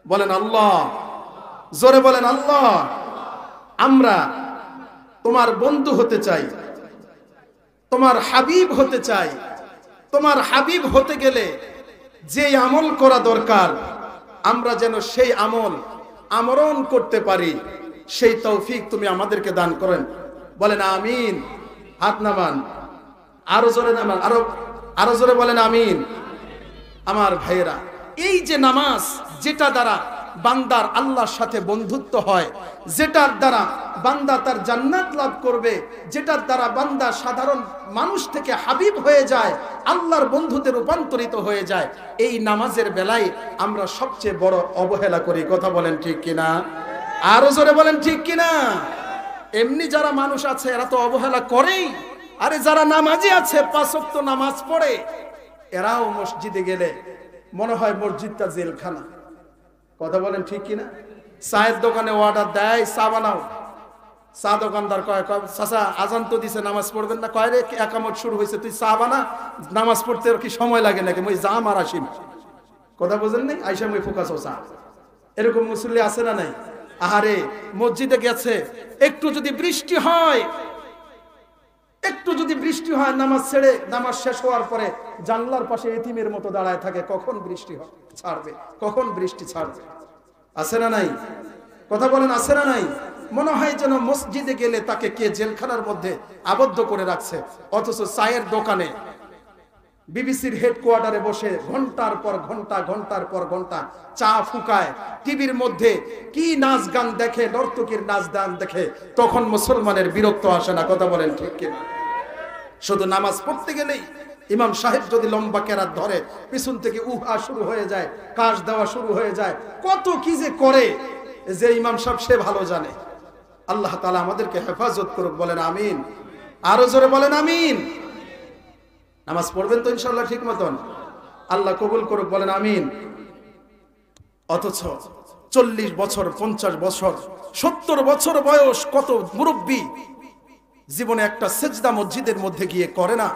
বলেন আল্লাহ, জোরে বলেন আল্লাহ। আমরা তোমার বন্ধু হতে চাই, তোমার হাবিব হতে চাই। তোমার হাবিব হতে গেলে যে আমল করা দরকার আমরা যেন সেই আমল আমরণ করতে পারি, সেই তৌফিক তুমি আমাদেরকে দান করেন। বলেন আমিন। হাত নামান, আরো জোরে নামান, আরো জোরে বলেন আমিন। আমার ভাইয়েরা, এই যে নামাজ, যেটা দ্বারা বান্দার আল্লাহর সাথে বন্ধুত্ব হয়, যেটার দ্বারা বান্দা তার জান্নাত লাভ করবে, যেটার দ্বারা বান্দা সাধারণ মানুষ থেকে হাবিব হয়ে যায়, আল্লাহর বন্ধুতে রূপান্তরিত হয়ে যায়, এই নামাজের বেলায় আমরা সবচেয়ে বড় অবহেলা করি। কথা বলেন ঠিক কিনা? আরো জোরে বলেন ঠিক কিনা? এমনি যারা মানুষ আছে এরা তো অবহেলা করেই, আরে যারা নামাজি আছে 5 ওয়াক্ত নামাজ পড়ে, এরাও মসজিদে গেলে মনে হয় মসজিদটা জেলখানা। কথা বলেন ঠিক কিনা? চায়ের দোকানে অর্ডার দেয়, চা বানাও, চা দোকানদার কয় চাচা আজান তো দিছে, নামাজ পড়বেন না? কয় রে একামত শুরু হয়েছে, তুই চা বানা, নামাজ পড়তে কি সময় লাগে নাকি? মই যা মার আসিম। কথা বোঝেন নাই? আইসা মই ফোকাস চা। এরকম মুসল্লি আছে না নাই? আহারে মসজিদে গেছে, একটু যদি বৃষ্টি হয়, একটু যদি বৃষ্টি হয়, নামাজ ছেড়ে নামাজ শেষ হওয়ার পরে জানলার পাশে এতিমের মতো দাঁড়ায় থাকে, কখন বৃষ্টি ছাড়বে, কখন বৃষ্টি ছাড়বে। আছে না নাই? কথা বলেন আছে না নাই? মনে হয় যেন মসজিদে গেলে তাকে কে জেলখানার মধ্যে আবদ্ধ করে রাখছে। অথচ চায়ের দোকানে বিবিসির হেডকোয়ার্টারে বসে ঘন্টার পর ঘন্টা, ঘন্টার পর ঘন্টা চা ফুকায়, টিভির মধ্যে কি নাচ গান দেখে, নর্তকীর নাচ গান দেখে, তখন মুসলমানের বিরক্ত আসে না? কথা বলেন ঠিক কিনা? শুধু নামাজ পড়তে গেলেই ইমাম সাহেব যদি লম্বা কেরাত ধরে, পিছন থেকে উহা শুরু হয়ে যায়, কাশ দেওয়া শুরু হয়ে যায়, কত কি যে করে যে ইমাম সাহেব সে ভালো জানে। আল্লাহ তাআলা আমাদেরকে হেফাজত করুক, বলেন আমিন। আরো জোরে বলেন আমিন। নামাজ পড়বেন তো ইনশাআল্লাহ ঠিক মতন? আল্লাহ কবুল করুক, বলেন আমিন। অথচ 40 বছর, 50 বছর, 70 বছর বয়স কত মুরব্বী জীবনে একটা সেজদা মসজিদের মধ্যে গিয়ে করে না।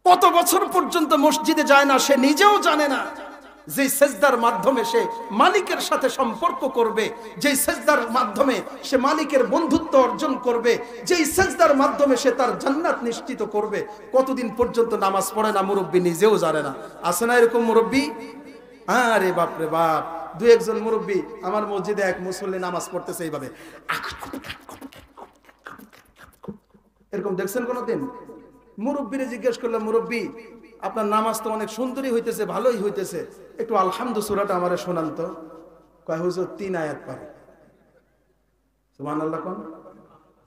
কত বছর পর্যন্ত মসজিদে যায় না, সে নিজেও জানে না যে সেজদার মাধ্যমে সে মালিকের সাথে সম্পর্ক করবে, যে সেজদার মাধ্যমে সে মালিকের বন্ধুত্ব অর্জন করবে, যেই সেজদার মাধ্যমে সে তার জান্নাত নিশ্চিত করবে। কতদিন পর্যন্ত নামাজ পড়ে না, মুরব্বী নিজেও জানে না। আছে না এরকম মুরব্বী? আরে বাপ রে বাপ, 2-1 মুরব্বী আমার মসজিদে এক মুসল্লি নামাজ পড়তেছে এইভাবে, এরকম দেখছেন কোনদিন? মুরব্বীরে জিজ্ঞেস করলাম, মুরব্বী আপনার নামাজ তো অনেক সুন্দরী হইতেছে, ভালোই হইতেছে, একটু আলহামদু সূরাটা আমারে শোনান তো। কয় হুজুর 3 আয়াত পারি। সুবহানাল্লাহ কোন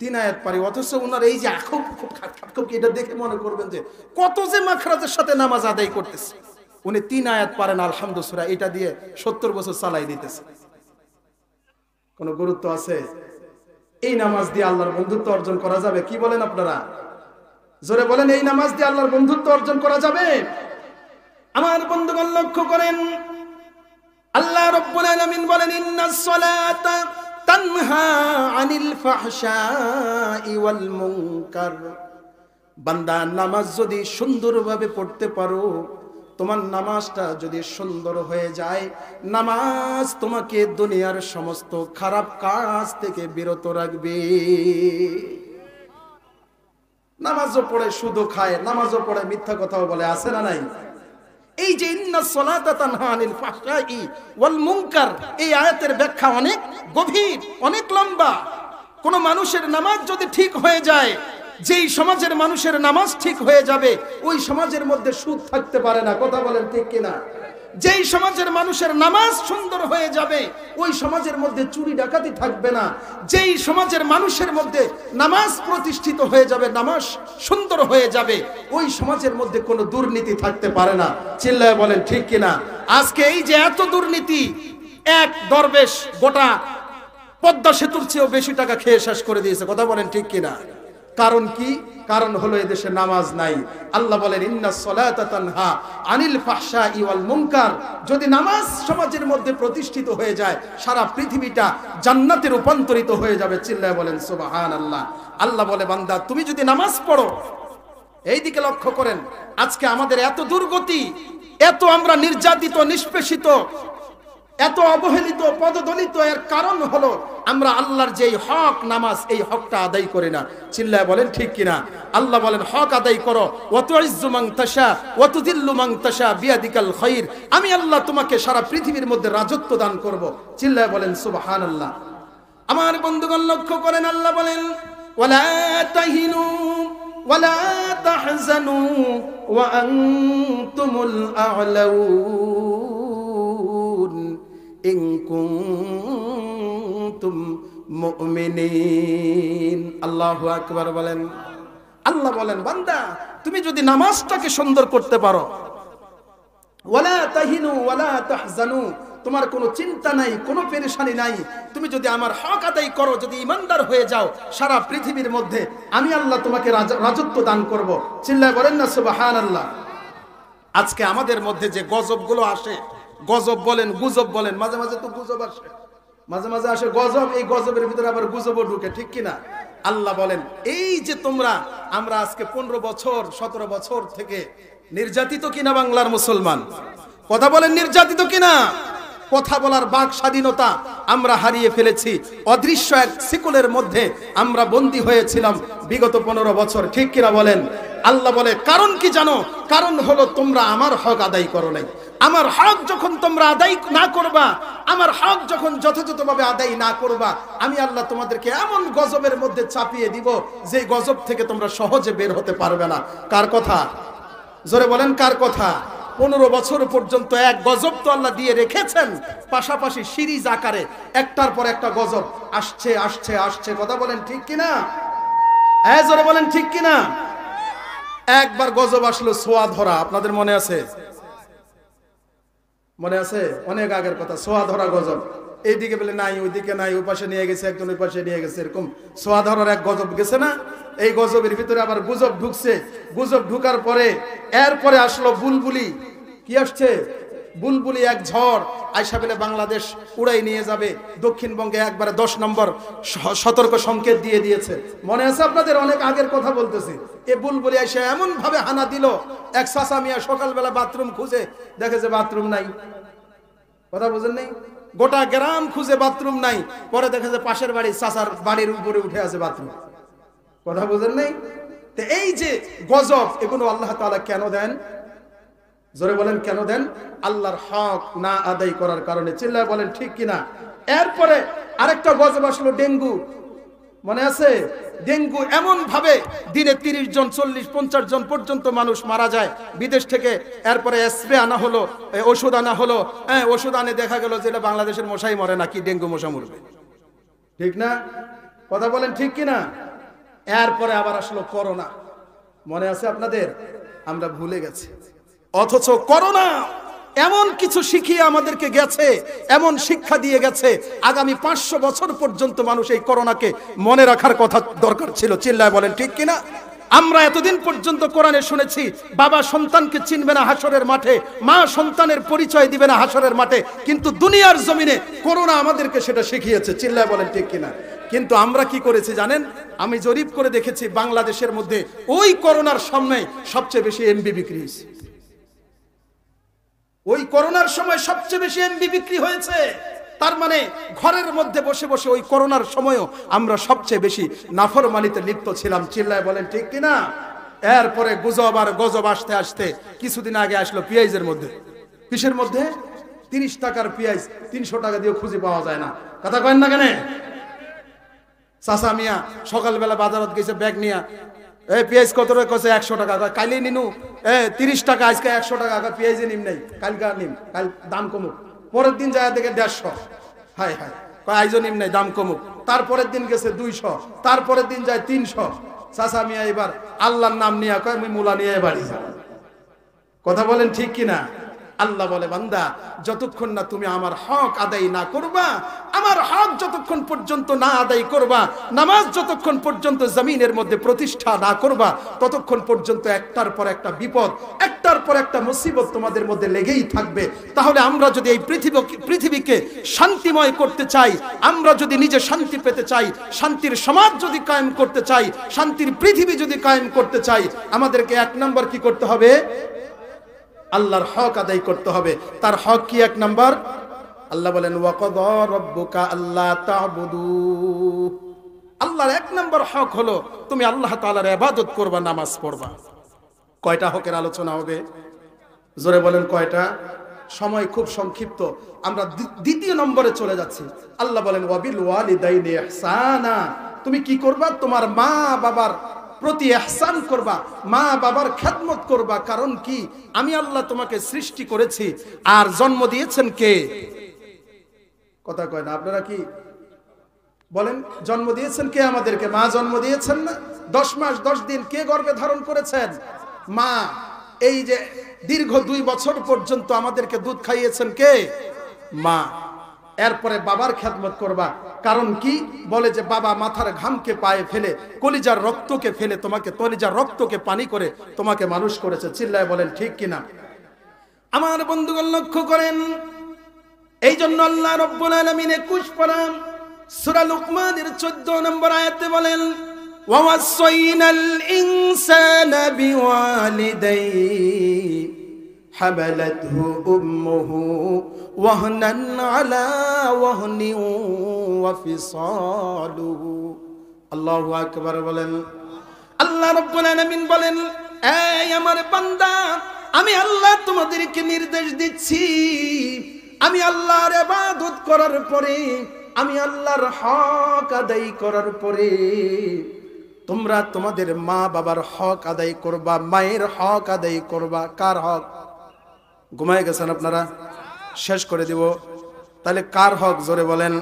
3 আয়াত পারি। অথচ ওনার এই যে খুব এটা দেখে মনে করবেন যে কত যে মাখরাজের সাথে নামাজ আদায় করতেছে। উনি 3 আয়াত পারেন আলহামদু সূরা, এটা দিয়ে 70 বছর চালাই দিতেছে। কোন গুরুত্ব আছে? এই নামাজ দিয়ে আল্লাহর বন্ধুত্ব অর্জন করা যাবে? কি বলেন আপনারা? জোরে বলেন, এই নামাজ দিয়ে আল্লাহর বন্ধুত্ব অর্জন করা যাবে? আমার বন্ধুগণ লক্ষ্য করেন, আল্লাহ রাব্বুল আলামিন বলেন, ইন্নাস সালাতা তানহা আনিল ফাহশাই ওয়াল মুনকার। বান্দা নামাজ যদি সুন্দরভাবে পড়তে পারো, তোমার নামাজটা যদি সুন্দর হয়ে যায়, নামাজ তোমাকে দুনিয়ার সমস্ত খারাপ কাজ থেকে বিরত রাখবে। নামাজও পড়ে শুধু খায়, নামাজও পড়ে মিথ্যা কথাও বলে, আছে না নাই? এই যে ইন্নাস সালাতা তানহা আনিল ফাহশাই ওয়াল মুনকার, এই আয়াতের ব্যাখ্যা অনেক গভীর, অনেক লম্বা। কোন মানুষের নামাজ যদি ঠিক হয়ে যায়, যেই সমাজের মানুষের নামাজ ঠিক হয়ে যাবে, ওই সমাজের মধ্যে সুদ থাকতে পারে না। কথা বলেন ঠিক কিনা? যেই সমাজের মানুষের নামাজ সুন্দর হয়ে যাবে ওই সমাজের মধ্যে চুরি ডাকাতি থাকবে না। যেই সমাজের মানুষের মধ্যে নামাজ প্রতিষ্ঠিত হয়ে যাবে, নামাজ সুন্দর হয়ে যাবে, ওই সমাজের মধ্যে কোনো দুর্নীতি থাকতে পারে না। চিল্লায় বলেন ঠিক কিনা? আজকে এই যে এত দুর্নীতি, এক দরবেশ গোটা পদ্মা সেতুর চেয়েও বেশি টাকা খেয়ে শেষ করে দিয়েছে। কথা বলেন ঠিক কিনা? কারণ কি? কারণ হলো এদেশে নামাজ নাই। আল্লাহ বলেন ইন্নাস সালাতা তানহা আনিল ফাহশাই ওয়াল মুনকার। যদি নামাজ সমাজের মধ্যে প্রতিষ্ঠিত হয়ে যায়, সারা পৃথিবীটা জান্নাতে রূপান্তরিত হয়ে যাবে। চিল্লায় বলেন সুবহানাল্লাহ। আল্লাহ বলে বান্দা তুমি যদি নামাজ পড়ো, এই দিকে লক্ষ্য করেন, আজকে আমাদের এত দুর্গতি, এত আমরা নির্যাতিত, নিষ্পেষিত, এত অবহেলিত, পদদলিত, এর কারণ হলো আমরা আল্লাহর যেই হক নামাজ, এই হকটা আদায় করি না। চিল্লায় বলেন ঠিক কিনা? আল্লাহ বলেন হক আদায় করো। ওয়া তুইজ্জু মান তাশা ওয়া তুযিল্লু মান তাশা বিয়াদিকাল খায়র। আমি আল্লাহ তোমাকে সারা পৃথিবীর মধ্যে রাজত্ব দান করব। চিল্লায় বলেন সুবহানাল্লাহ। আমার বন্ধুগণ লক্ষ্য করেন, আল্লাহ বলেন ওয়ালা তাহিনু ওয়ালা তাহজানু ওয়া আনতুমুল আ'লাউন ইন কুনতুম মুমিনিন। আল্লাহু আকবার বলেন। আল্লাহ বলেন বান্দা তুমি যদি নামাজটাকে সুন্দর করতে পারো, ওয়ালা তাহিনু ওয়ালা তাহজানু, তোমার কোনো চিন্তা নাই, কোনো পেরেশানি নাই, তুমি যদি আমার হক আদায় করো, যদি ইমানদার হয়ে যাও, সারা পৃথিবীর মধ্যে আমি আল্লাহ তোমাকে রাজত্ব দান করব। চিল্লায় বলেন না সুবহানাল্লাহ। আজকে আমাদের মধ্যে যে গজবগুলো আসে, গজব বলেন, গুজব বলেন, মাঝে মাঝে তো গুজব আসে, মাঝে মাঝে আসে গজব, এই গজবের ভিতরে আবার গুজবও ঢুকে, ঠিক কিনা? আল্লাহ বলেন এই যে আমরা আজকে 15 বছর 17 বছর থেকে নির্যাতিত কিনা বাংলার মুসলমান? কথা বলেন নির্যাতিত কিনা? কথা বলার বাক স্বাধীনতা আমরা হারিয়ে ফেলেছি। অদৃশ্য এক শিকলের মধ্যে আমরা বন্দী হয়েছিলাম বিগত 15 বছর, ঠিক কিনা বলেন? আল্লাহ বলে কারণ কি জানো? কারণ হলো তোমরা আমার হক আদায় করো নাই। আমার হক যখন তোমরা আদায় না করবা, আমার হক যখন যথাযথভাবে আদায় না করবা, আমি আল্লাহ তোমাদেরকে এমন গজবের মধ্যে চাপিয়ে দিব যে গজব থেকে তোমরা সহজে বের হতে পারবে না। কার কথা? জোরে বলেন কার কথা? 15 বছর পর্যন্ত এক গজব তো আল্লাহ দিয়ে রেখেছেন, পাশাপাশি সিরিজ আকারে একটার পর একটা গজব আসছে আসছে আসছে। কথা বলেন ঠিক কিনা? জোরে বলেন ঠিক কিনা? একবার গজব আসলো সোয়া ধরা, আপনাদের মনে আছে? মনে আছে? অনেক আগের কথা। সোয়া ধরা গজব, এইদিকে বলে নাই, ওইদিকে নাই, ওই পাশে নিয়ে গেছে একজন, ওই পাশে নিয়ে গেছে, এরকম সোয়া ধরার এক গজব গেছে না? এই গজবের ভিতরে আবার গুজব ঢুকছে। গুজব ঢুকার পরে এরপরে আসলো বুলবুলি। কি আসছে? বুলবুলি, এক ঝড় আইসা বলে বাংলাদেশ উড়াই নিয়ে যাবে। দক্ষিণবঙ্গে একবারে 10 নম্বর সতর্ক সংকেত দিয়ে দিয়েছে। মনে আছে আপনাদের? অনেক আগের কথা বলতেছি। এ বুলবুলি আইসা এমন ভাবে হানা দিল, এক চাচা মিয়া সকালবেলা বাথরুম খুঁজে দেখে যে বাথরুম নাই। কথা বুঝেন নাই? গোটা গ্রাম খুঁজে বাথরুম নাই, পরে দেখে যে পাশের বাড়ি চাচার বাড়ির উপরে উঠে আছে বাথরুম। কথা বুঝেন নাই? তো এই যে গজব, এগুলো আল্লাহ তাআলা কেন দেন? জোরে বলেন কেন দেন? আল্লাহর হক না আদায় করার কারণে। চিল্লায় বলেন ঠিক কিনা? এরপরে আরেকটা গজব আসলো ডেঙ্গু। মনে আছে? ডেঙ্গু এমন ভাবে দিনে 30 জন 40-50 জন পর্যন্ত মানুষ মারা যায় বিদেশ থেকে। এরপরে স্প্রে আনা হলো, ওষুধ আনা হলো, ওষুধ আনে দেখা গেল যে বাংলাদেশের মশাই মরে না, কি ডেঙ্গু মশা মরবে, ঠিক না? কথা বলেন ঠিক কিনা? এরপরে আবার আসলো করোনা। মনে আছে আপনাদের? আমরা ভুলে গেছি। অথচ করোনা এমন কিছু শিখিয়ে আমাদেরকে গেছে, এমন শিক্ষা দিয়ে গেছে, আগামী 500 বছর পর্যন্ত মানুষ এই করোনাকে মনে রাখার কথা দরকার ছিল। চিল্লায় বলেন ঠিক কিনা? আমরা এতদিন পর্যন্ত কোরআনে শুনেছি বাবা সন্তানকে চিনবে না হাসরের মাঠে, মা সন্তানের পরিচয় দিবে না হাসরের মাঠে, কিন্তু দুনিয়ার জমিনে করোনা আমাদেরকে সেটা শিখিয়েছে। চিল্লায় বলেন ঠিক কিনা? কিন্তু আমরা কি করেছি জানেন? আমি জরিপ করে দেখেছি বাংলাদেশের মধ্যে ওই করোনার সময় সবচেয়ে বেশি এমবি বিক্রি হয়েছে। ওই করোনার সময় সবচেয়ে বেশি এমবি বিক্রি হয়েছে। তার মানে ঘরের মধ্যে বসে বসে ওই করোনার সময়ও আমরা সবচেয়ে বেশি নাফরমানিতে লিপ্ত ছিলাম। চিল্লায় বলেন ঠিক কিনা? এরপরে গুজব আর গজব আসতে আসতে কিছুদিন আগে আসলো পেঁয়াজের মধ্যে। কিসের মধ্যে? 30 টাকার পেঁয়াজ 300 টাকা দিয়ে খুঁজে পাওয়া যায় না। কথা কয়েন না কেন? চাচা মিয়া সকালবেলা বাজারত গেছে ব্যাগ নিয়ে, এই পেঁয়াজ কত টাকা কইছে 100 টাকা, কাইলে নিনু 30 টাকা, আজকে 100 টাকা, পেঁয়াজ নিম নাই, কালকা নিম, কাল দাম কমুক। পরের দিন যায় দেখে 150, হায় হায়, কয় আইজো নিম নাই, দাম কমুক। তারপরের দিন গেছে 200, তারপরের দিন যায় 300। চাচা মিয়া এবার আল্লাহর নাম নিয়ে কয় আমি মুলা নিয়ে বাড়ি যাব। কথা বলেন ঠিক কিনা? আল্লাহ বলে বান্দা যতক্ষণ না তুমি আমার হক আদায় না করবা, আমার হক যতক্ষণ পর্যন্ত না আদায় করবা, নামাজ যতক্ষণ পর্যন্ত জমিনের মধ্যে প্রতিষ্ঠা না করবা, ততক্ষণ পর্যন্ত একটার পর একটা বিপদ, একটার পর একটা মুসিবত তোমাদের মধ্যে লেগেই থাকবে। তাহলে আমরা যদি এই পৃথিবীকে শান্তিময় করতে চাই, আমরা যদি নিজে শান্তি পেতে চাই, শান্তির সমাজ যদি কায়েম করতে চাই, শান্তির পৃথিবী যদি কায়েম করতে চাই, আমাদেরকে 1 নম্বর কি করতে হবে? আল্লাহর হক আদায় করতে হবে। তার হক কি 1 নম্বর? আল্লাহ বলেন ওয়াকাদা রাব্বুকা আল্লা তা'বুদু। আল্লাহর 1 নম্বর হক হলো তুমি আল্লাহ তাআলার ইবাদত করবা, নামাজ পড়বা। কয়টা হকের আলোচনা হবে? জোরে বলেন কয়টা? সময় খুব সংক্ষিপ্ত, আমরা 2 নম্বরে চলে যাচ্ছি। আল্লাহ বলেন ওয়াবিল ওয়ালিদাইনি ইহসানা। তুমি কি করবা? তোমার মা বাবার প্রতি ইহসান করবা, মা বাবার খেদমত করবা। কারণ কি? আমি আল্লাহ তোমাকে সৃষ্টি করেছি, আর জন্ম দিয়েছেন কে? কথা কয় না, আপনারা কি বলেন? জন্ম দিয়েছেন কে আমাদেরকে? মা জন্ম দিয়েছেন না? 10 মাস 10 দিন কে গর্ভে ধারণ করেছেন? মা। এই যে দীর্ঘ 2 বছর পর্যন্ত আমাদেরকে দুধ খাইয়েছেন কে? মা। এরপরে বাবার খেদমত করবা। কারণ কি? বলে যে বাবা মাথার ঘামকে পায়ে ফেলে, কলিজার রক্তকে ফেলে, তোমাকে কলিজার রক্তকে পানি করে তোমাকে মানুষ করেছে। চিল্লায় বলেন ঠিক কিনা? আমার বন্ধুগণ লক্ষ্য করেন, এই জন্য আল্লাহ রাব্বুল আলামিন 21 পারা সূরা লুকমানের 14 নম্বর আয়াতে বলেন ওয়াসাইনাল ইনসানা বিওয়ালিদাইহি হামালাতহু উম্মুহু ওয়াহনান আলা ওয়াহনিন ওয়া ফিসালুহু। আল্লাহু আকবার বলেন। আল্লাহ রাব্বুল আলামিন বলেন, এই আমার বান্দা, আমি আল্লাহ তোমাদেরকে নির্দেশ দিচ্ছি, আমি আল্লাহর ইবাদত করার পরে, আমি আল্লাহর হক আদায় করার পরে তোমরা তোমাদের মা বাবার হক আদায় করবা, মায়ের হক আদায় করবা। কার হক? ঘুমায় গেছেন আপনারা? শেষ করে দিব। তাহলে কার হক? জোরে বলেন।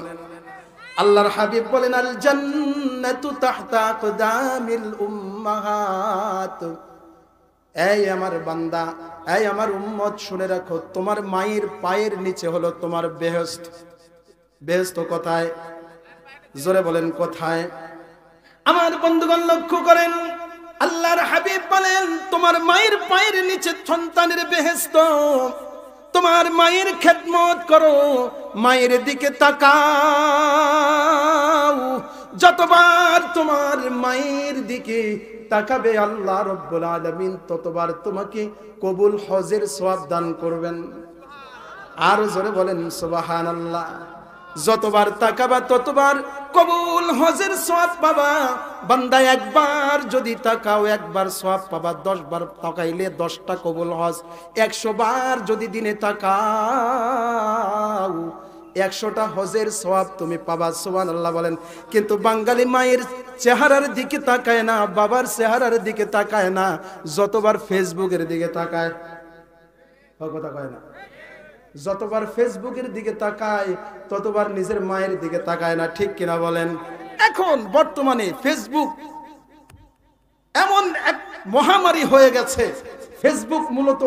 আল্লাহর হাবিব বলেন আল জান্নাতু তাহতা আকদামিল উম্মাহাত। এই আমার বান্দা, এই আমার উম্মত, শুনে রাখো, তোমার মায়ের পায়ের নিচে হলো তোমার বেহেশত। বেহেশত কোথায়? জোরে বলেন কোথায়? আমার বন্ধুগণ লক্ষ্য করেন, আল্লাহর হাবিব বলেন তোমার মায়ের পায়ের নিচে সন্তানের বেহেশত। তোমার মায়ের খেদমত করো, মায়ের দিকে তাকাও। যতবার তোমার মায়ের দিকে তাকাবে আল্লাহ রাব্বুল আলামিন ততবার তোমাকে কবুল হজের সওয়াব দান করবেন। আর জোরে বলেন সুবহানাল্লাহ। যতবার তাকাবা ততবার কবুল হজের সওয়াব পাবা। বান্দা একবার যদি তাকাও, একবার সওয়াব পাবা। 10 বার তাকাইলে 10টা কবুল হজ। 100 বার যদি দিনে তাকাও, 100টা হজের সওয়াব তুমি পাবা। সুবহানাল্লাহ বলেন। কিন্তু বাঙালি মায়ের চেহারার দিকে তাকায় না, বাবার চেহারার দিকে তাকায় না, যতবার ফেসবুকের দিকে তাকায়। কথা কয় না? যতবার ফেসবুকের দিকে তাকায় ততবার নিজের মায়ের দিকে তাকায় না। ঠিক কিনা বলেন? এখন বর্তমানে ফেসবুক এমন এক মহামারী হয়ে গেছে। ফেসবুক মূলত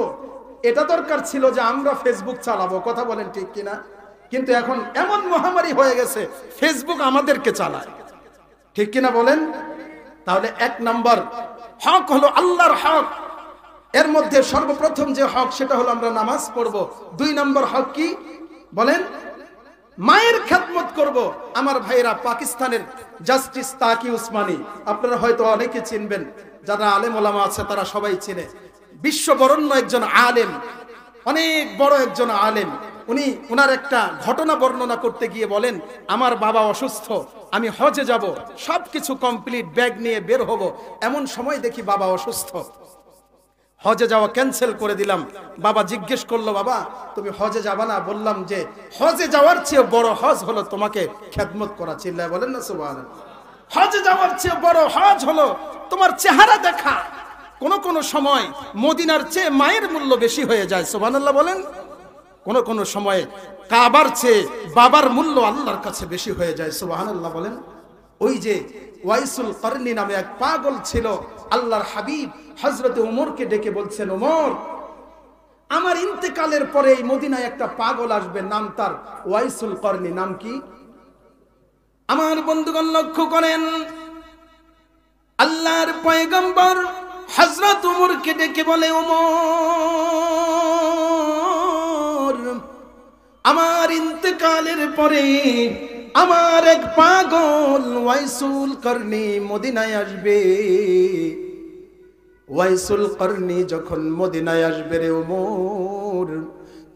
এটা দরকার ছিল যে আমরা ফেসবুক চালাবো। কথা বলেন ঠিক কিনা? কিন্তু এখন এমন মহামারী হয়ে গেছে, ফেসবুক আমাদেরকে চালায়। ঠিক কিনা বলেন? তাহলে 1 নম্বর হক হলো আল্লাহর হক। এর মধ্যে সর্বপ্রথম যে হক সেটা হলো আমরা নামাজ পড়ব। 2 নম্বর হক কি বলেন? মায়ের খেদমত করব। আমার ভাইরা, পাকিস্তানের জাস্টিস তাকি উসমানী আপনারা হয়তো অনেকে চিনবেন, যারা আলেম ওলামা আছে তারা সবাই চিনে। বিশ্ববরণ্য একজন আলেম, অনেক বড় একজন আলেম। উনি ওনার একটা ঘটনা বর্ণনা করতে গিয়ে বলেন, আমার বাবা অসুস্থ, আমি হজে যাব, সবকিছু কমপ্লিট, ব্যাগ নিয়ে বের হব, এমন সময় দেখি বাবা অসুস্থ। হজে যাওয়া ক্যান্সেল করে দিলাম। বাবা জিজ্ঞেস করলো, বাবা তুমি হজে যাবা না? বললাম যে হজে যাওয়ার চেয়ে বড় হজ হলো তোমাকে খেদমত করা। চিল্লায় বলেন না সুবহানাল্লাহ। হজে যাওয়ার চেয়ে বড় হজ হলো তোমার চেহারা দেখা কোন সময় মদিনার চেয়ে মায়ের মূল্য বেশি হয়ে যায়। সুবহানাল্লাহ বলেন। কোন সময় কাবার চেয়ে বাবার মূল্য আল্লাহর কাছে বেশি হয়ে যায়। সুবহানাল্লাহ বলেন। ওই যে ওয়াইসুল করনি নামে এক পাগল ছিল, আল্লাহর হাবিব হযরতে ওমরকে ডেকে বলছেন, ওমর, আমার ইন্তেকালের পরে এই মদিনায় একটা পাগল আসবে, নাম তার ওয়াইসুল করনি। নাম কি? আমার বন্ধুগণ লক্ষ্য করেন, আল্লাহর পয়গম্বর হযরত ওমরকে ডেকে বলে, ওমর, আমার ইন্তেকালের পরে আমার এক পাগল ওয়াইসুল করনি মদিনায় আসবে। ওয়াইসুল করনি যখন মদিনায় আসবে রে ওমর,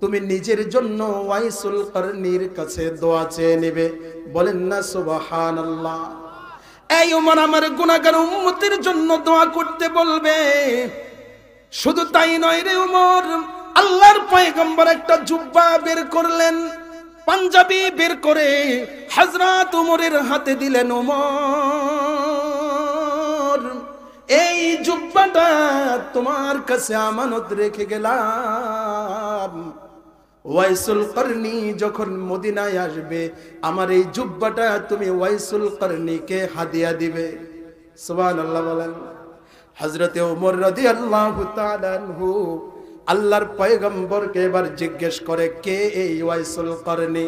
তুমি নিজের জন্য ওয়াইসুল করনির কাছে দোয়া চেয়ে নেবে। বলেন না সুবহানাল্লাহ। এই ওমর আমার গুনাহগার উম্মতের জন্য দোয়া করতে বলবে। শুধু তাই নয় রে ওমর, আল্লাহর পয়গম্বর একটা জুব্বা বের করলেন, পাঞ্জাবি বের করে হযরত ওমরের হাতে দিলেন। ওমর, এই জুব্বাটা তোমার কাছে আমানত রেখে গেলাম। ওয়াইসুল করনি যখন মদিনায় আসবে, আমার এই জুব্বাটা তুমি ওয়াইসুল করনিকে হাদিয়া দিবে। সুবহানাল্লাহ বলেন। হযরতে ওমর রাদিয়াল্লাহু তাআলা আনহু আল্লাহর পয়গম্বরকে এবার জিজ্ঞেস করে, কে এই ওয়াইসুল করনি?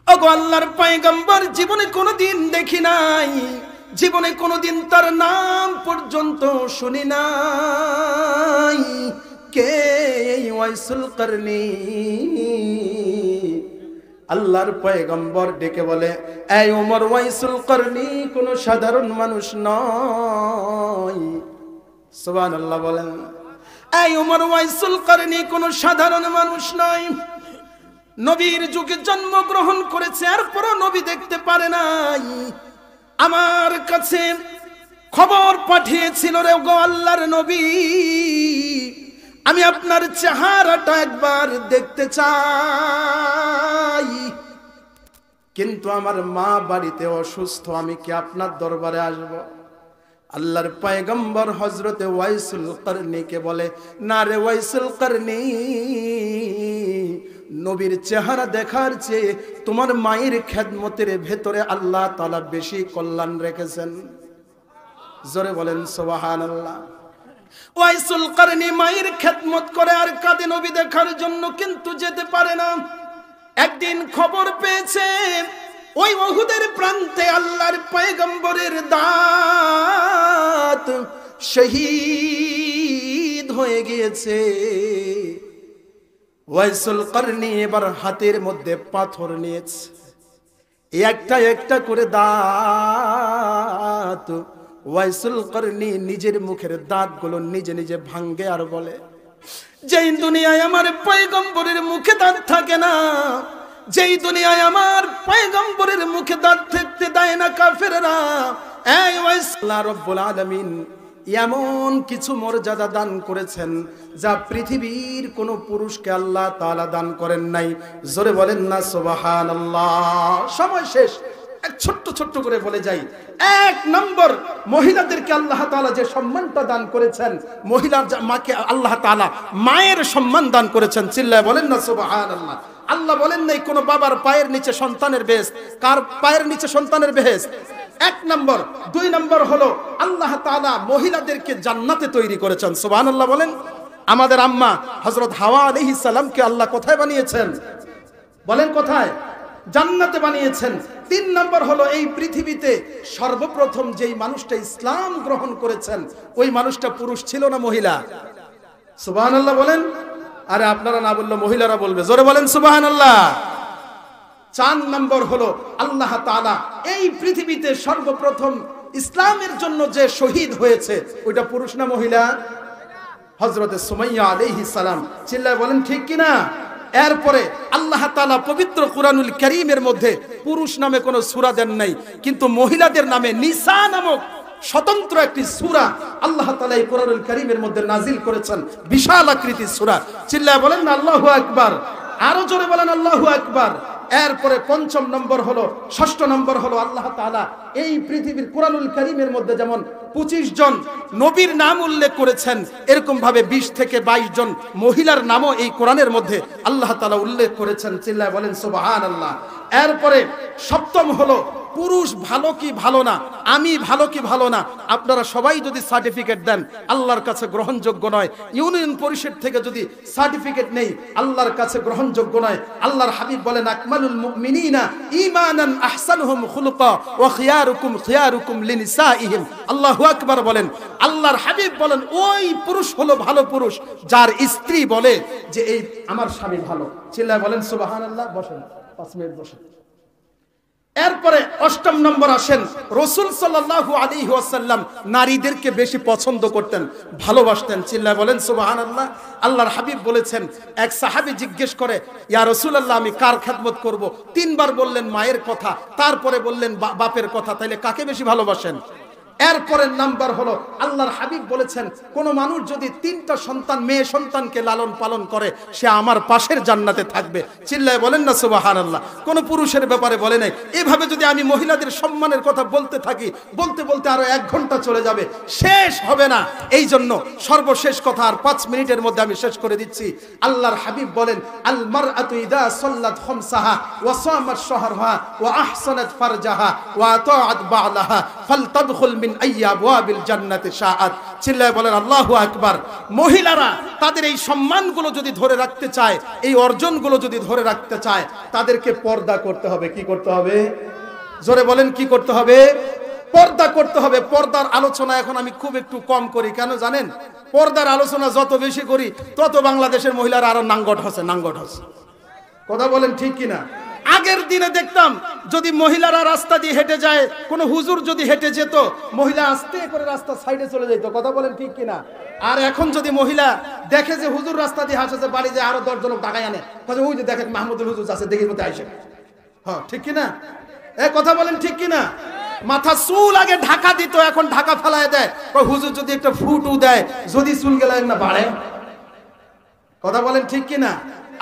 ওগো আল্লাহর পয়গম্বর, জীবনে কোনোদিন দেখি নাই, জীবনে কোনোদিন তার নাম পর্যন্ত শুনি নাই। কে এই ওয়াইসুল করনি? আল্লাহর পয়গম্বর ডেকে বলে, এই ওমর, ওয়াইসুল করনি কোনো সাধারণ মানুষ নয়। সুবহানাল্লাহ বলেন। এই ওমর, ওয়াইসুল করনি কোনো সাধারণ মানুষ নয়। নবীর যুগে জন্মগ্রহণ করেছে, এরপরও নবী দেখতে পারে নাই। আমার কাছে খবর পাঠিয়েছিল, রে গো আল্লাহর নবী, আমি আপনার চেহারাটা একবার দেখতে চাই, কিন্তু আমার মা বাড়িতে অসুস্থ, আমি কি আপনার দরবারে আসব? আল্লাহর পয়গম্বর হযরতে ওয়াইসুল করনিকে বলে, না রে ওয়াইসুল করনি, নবীর চেহারা দেখার চেয়ে তোমার মায়ের খেদমতের ভেতরে আল্লাহ তাআলা বেশি কল্যাণ রেখেছেন। জোরে বলেন সুবহানাল্লাহ। ওয়াইসুল করনি মায়ের খেদমত করে আর কাঁদে নবী দেখার জন্য, কিন্তু যেতে পারে না। একদিন খবর পেয়েছে ওই উহুদের প্রান্তে আল্লাহর পয়গম্বরের দাঁত শহীদ হয়ে গিয়েছে। ওয়াইসুল করনি এবার হাতের মধ্যে পাথর নিয়েছে, একটা একটা করে দাঁত ওয়াইসুল করনি নিজের মুখের দাঁতগুলো নিজে নিজে ভাঙ্গে আর বলে, যেই দুনিয়ায় আমার পয়গম্বরের মুখে দাঁত থাকে না, যেই দুনিয়ায় আমার পয়গম্বরের মুখে দাঁত থাকতে দেয় না কাফেররা, এই আল্লাহ রাব্বুল আলামিন এমন কিছু মর্যাদা দান করেছেন যা পৃথিবীর কোন পুরুষকে আল্লাহ তাআলা দান করেন নাই। জোরে বলেন না সুবহানাল্লাহ। সময় শেষ, এক ছোট্ট করে বলে যাই। এক নম্বর, মহিলাদেরকে আল্লাহ তাআলা যে সম্মানটা দান করেছেন, মহিলার মাকে আল্লাহ তাআলা মায়ের সম্মান দান করেছেন। চিল্লায় বলেন না সুবহানাল্লাহ। আল্লাহ বলেন নাই কোন বাবার পায়ের নিচে সন্তানের বেহেশত। কার পায়ের নিচে সন্তানের বেহেশত? এক নম্বর। দুই নম্বর হলো আল্লাহ তাআলা মহিলাদেরকে জান্নাতে তৈরি করেছেন। সুবহানাল্লাহ বলেন। আমাদের আম্মা হযরত হাওয়া আলাইহিস সালামকে আল্লাহ কোথায় বানিয়েছেন? বলেন কোথায়? জান্নাতে বানিয়েছেন। তিন নম্বর হলো এই পৃথিবীতে সর্বপ্রথম যেই মানুষটা ইসলাম গ্রহণ করেছেন, ওই মানুষটা পুরুষ ছিল না মহিলা? সুবহানাল্লাহ বলেন। আরে আপনারা না বললে মহিলারা বলবে, জোরে বলেন সুবহানাল্লাহ। চার নম্বর হলো আল্লাহ তাআলা এই পৃথিবীতে সর্বপ্রথম ইসলামের জন্য যে শহীদ হয়েছে, ওইটা পুরুষ না মহিলা? হযরতে সুমাইয়া আলাইহিস সালাম। চিল্লায় বলেন ঠিক কিনা? এরপরে আল্লাহ তাআলা পবিত্র কুরআনুল কারীমের মধ্যে পুরুষ নামে কোনো সূরা দেন নাই, কিন্তু মহিলাদের নামে নিসা নামক স্বতন্ত্র একটি সূরা আল্লাহ তাআলা এই কুরআনুল কারীমের মধ্যে নাজিল করেছেন, বিশাল আকৃতির সূরা। চিল্লায় বলেন না আল্লাহু আকবার। আরো জোরে বলেন আল্লাহু আকবার। এরপরে পঞ্চম নম্বর হলো, ষষ্ঠ নম্বর হলো আল্লাহ তাআলা এই পৃথিবীর কুরআনুল কারীমের মধ্যে যেমন 25 জন নবীর নাম উল্লেখ করেছেন, এরকম ভাবে 20 থেকে 22 জন মহিলার নামও এই কোরআনের মধ্যে আল্লাহ তাআলা উল্লেখ করেছেন। চিল্লায় বলেন সুবহানাল্লাহ। এরপরে সপ্তম হলো পুরুষ ভালো কি ভালো না, আমি ভালো কি ভালো না, আপনারা সবাই যদি সার্টিফিকেট দেন আল্লাহর কাছে গ্রহণযোগ্য নয়। ইউনিয়ন পরিষদ থেকে যদি সার্টিফিকেট নেই আল্লাহর কাছে গ্রহণযোগ্য নয়। আল্লাহর হাবিব বলেন আকমালুল মুমিনিনা ঈমানান আহসানুহুম খুলুকা ওয়া খিয়ারুকুম খিয়ারুকুম লিনিসাইহিম। আল্লাহু আকবার বলেন। আল্লাহর হাবিব বলেন ওই পুরুষ হলো ভালো পুরুষ যার স্ত্রী বলে যে এই আমার স্বামী ভালো। চিল্লায় বলেন সুবহানাল্লাহ। বসেন 5 মিনিট বসেন। এরপরে অষ্টম নম্বর আসেন, রাসূল সাল্লাল্লাহু আলাইহি ওয়াসাল্লাম নারীদেরকে বেশি পছন্দ করতেন, ভালোবাসতেন। চিল্লায় বলেন সুবহানাল্লাহ। আল্লাহর হাবিব বলেছেন, এক সাহাবী জিজ্ঞেস করে ইয়া রাসূলুল্লাহ আমি কার খেদমত করব? 3 বার বললেন মায়ের কথা, তারপরে বললেন বাপের কথা, তাইলে কাকে বেশি ভালোবাসেন? এরপরের নাম্বার হলো আল্লাহর হাবিব বলেছেন কোন মানুষ যদি 3টা সন্তান মেয়ে সন্তানকে লালন পালন করে সে আমার পাশের জান্নাতে থাকবে। চিল্লায় বলেন না সুবহানাল্লাহ। কোন পুরুষের ব্যাপারে বলে নাই। এভাবে যদি আমি মহিলাদের সম্মানের কথা বলতে থাকি, বলতে বলতে আরো 1 ঘন্টা চলে যাবে, শেষ হবে না। এই জন্য সর্বশেষ কথা আর 5 মিনিটের মধ্যে আমি শেষ করে দিচ্ছি। আল্লাহর হাবিব বলেন আল মারআতু ইদা সাল্লাত খামসাহা ওয়া সামাত শাহরাহা ওয়া আহসানাত ফারজাহা ওয়া আতাআত বা'লাহা ফালতাদখুল মিন আইয়াবওয়াবিল জান্নাতি শাআত। চিল্লায় বলেন আল্লাহু আকবার। মহিলারা তাদের এই সম্মানগুলো যদি ধরে রাখতে চায়, এই অর্জনগুলো যদি ধরে রাখতে চায়, তাদেরকে পর্দা করতে হবে। কি করতে হবে? জোরে বলেন কি করতে হবে? পর্দা করতে হবে। পর্দার আলোচনা এখন আমি খুব একটু কম করি, কেন জানেন? পর্দার আলোচনা যত বেশি করি তত বাংলাদেশের মহিলারা আরো নাঙ্গট হচ্ছে। কথা বলেন ঠিক কিনা? আগের দিনে দেখতাম যদি মহিলারা রাস্তা দিয়ে হেঁটে যায়, কোন হুজুর যদি হেঁটে যেত, মহিলা আস্তে করে রাস্তা সাইডে চলে যেত। কথা বলেন ঠিক কিনা? আর এখন যদি মহিলা দেখে যে হুজুর রাস্তা দিয়ে হাসছে, বাড়ি যায় আরো 10 জন ঢাকায় আনে, ওই যে দেখেন মাহমুদুল হুজুর আছে, দেখি মধ্যে আইসে। হ্যাঁ ঠিক কিনা? কথা বলেন ঠিক কিনা? মাথা চুল আগে ঢাকা দিত, এখন ঢাকা ফেলায় দেয়। হুজুর যদি একটা ফুটু দেয়, যদি চুল গেলে না বাড়ে। কথা বলেন ঠিক কিনা?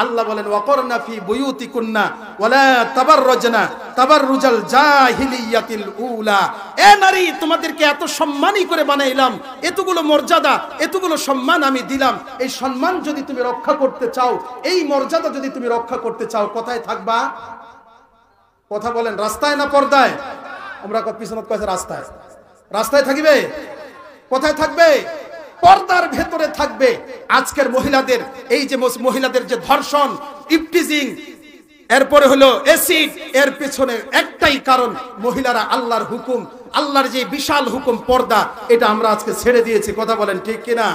আল্লাহ বলেন ওয়াকরনা ফি বুয়ুতিকুন্না ওয়ালা তাবাররাজনা তাবাররুজাল জাহিলিয়াতিল উলা। এ নারী, তোমাদেরকে এত সম্মানী করে বানাইলাম, এতগুলো মর্যাদা, এতগুলো সম্মান আমি দিলাম। এই সম্মান যদি তুমি রক্ষা করতে চাও, এই মর্যাদা যদি তুমি রক্ষা করতে চাও, কোথায় থাকবা? কথা বলেন, রাস্তায় না পর্দায়? আমরা পিছনত কয়েছে রাস্তায়। রাস্তায় থাকিবে? কোথায় থাকবে? পর্দার ভেতরে থাকবে। আজকের মহিলাদের এই যে মহিলাদের যে ধর্ষণ, ইফটিজিং, এরপরে হলো অ্যাসিড, এর পেছনে একটাই কারণ, মহিলারা আল্লাহর হুকুম, আল্লাহর যে বিশাল হুকুম পর্দা, এটা আমরা আজকে ছেড়ে দিয়েছি। কথা বলেন ঠিক কিনা?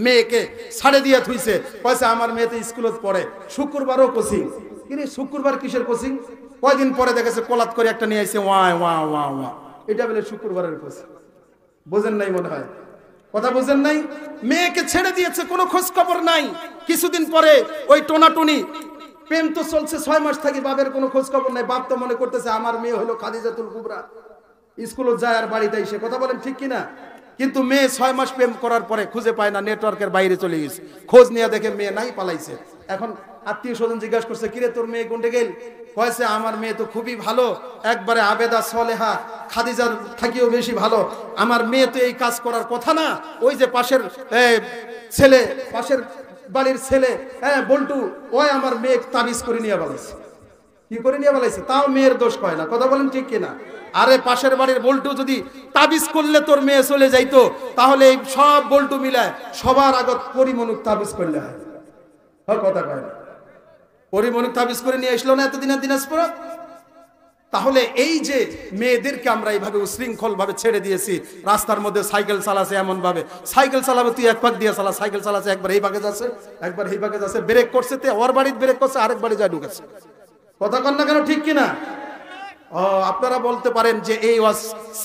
মেয়েকে ছাড়ে দিয়ে থুইছে, পয়সা আমার মেয়ে তো স্কুলত পড়ে, শুক্রবারও কোচিং। কিন্তু শুক্রবার কিসের কোচিং? কয়দিন পরে দেখেছে কোলাত করে একটা নিয়ে আসছে, ওয়া ওয়া ওয়া ওয়া, এটা বলে শুক্রবারের কোচিং। বোঝেন নাই মনে হয়? কথা বুঝেন নাই? মেয়েকে ছেড়ে দিয়েছে, কোনো খোঁজ খবর নাই। কিছুদিন পরে ওই টোনাটুনি, প্রেম তো চলছে 6 মাস থাকি, বাপের কোনো খোঁজ খবর নাই। বাপ তো মনে করতেছে আমার মেয়ে হলো খাদিজাতুল কুবরা, স্কুলে যায় আর বাড়িতে এসে। কথা বলেন ঠিক কিনা? কিন্তু মেয়ে 6 মাস প্রেম করার পরে খুঁজে পায় না, নেটওয়ার্কের বাইরে চলে গেছে। খোঁজ নিয়ে দেখে মেয়ে নাই, পালাইছে। এখন আত্মীয় স্বজন জিজ্ঞাসা করছে, কিরে তোর মেয়ে কোনটা গেল? কয়েছে আমার মেয়ে তো খুবই ভালো, একবারে আবেদা সলেহা, খাদিজার থাকিও বেশি ভালো। আমার মেয়ে তো এই কাজ করার কথা না। ওই যে পাশের ছেলে, পাশের বাড়ির ছেলে, বল্টু, ওই আমার মেয়ে তাবিজ করে নিয়ে বলাইছে। কি করে নিয়ে বলাইছে? তাও মেয়ের দোষ কয় না। কথা বলেন ঠিক কিনা? আরে পাশের বাড়ির বল্টু যদি তাবিজ করলে তোর মেয়ে চলে যাইতো, তাহলে এই সব বল্টু মিলায় সবার আগত পরিমনুক তাবিজ করলে হয়। কথা কয় না? পরিমনুক তাবিজ করে নিয়ে আসলো না এতদিনের দিনাজপুর। তাহলে এই যে মেয়েদেরকে আমরা এইভাবে উশৃঙ্খল ভাবে ছেড়ে দিয়েছি, রাস্তার মধ্যে সাইকেল চালাচ্ছে এমন ভাবে, সাইকেল চালাবে তুই এক পাক দিয়ে চালা, সাইকেল চালাচ্ছে একবার এই ভাগে যাচ্ছে, একবার এই ভাগে যাচ্ছে, ব্রেক করছে তে ওর বাড়িতে ব্রেক করছে, আরেক বাড়ি যায় ঢুকেছে। কথা কন না কেন? ঠিক কিনা? আপনারা বলতে পারেন যে এই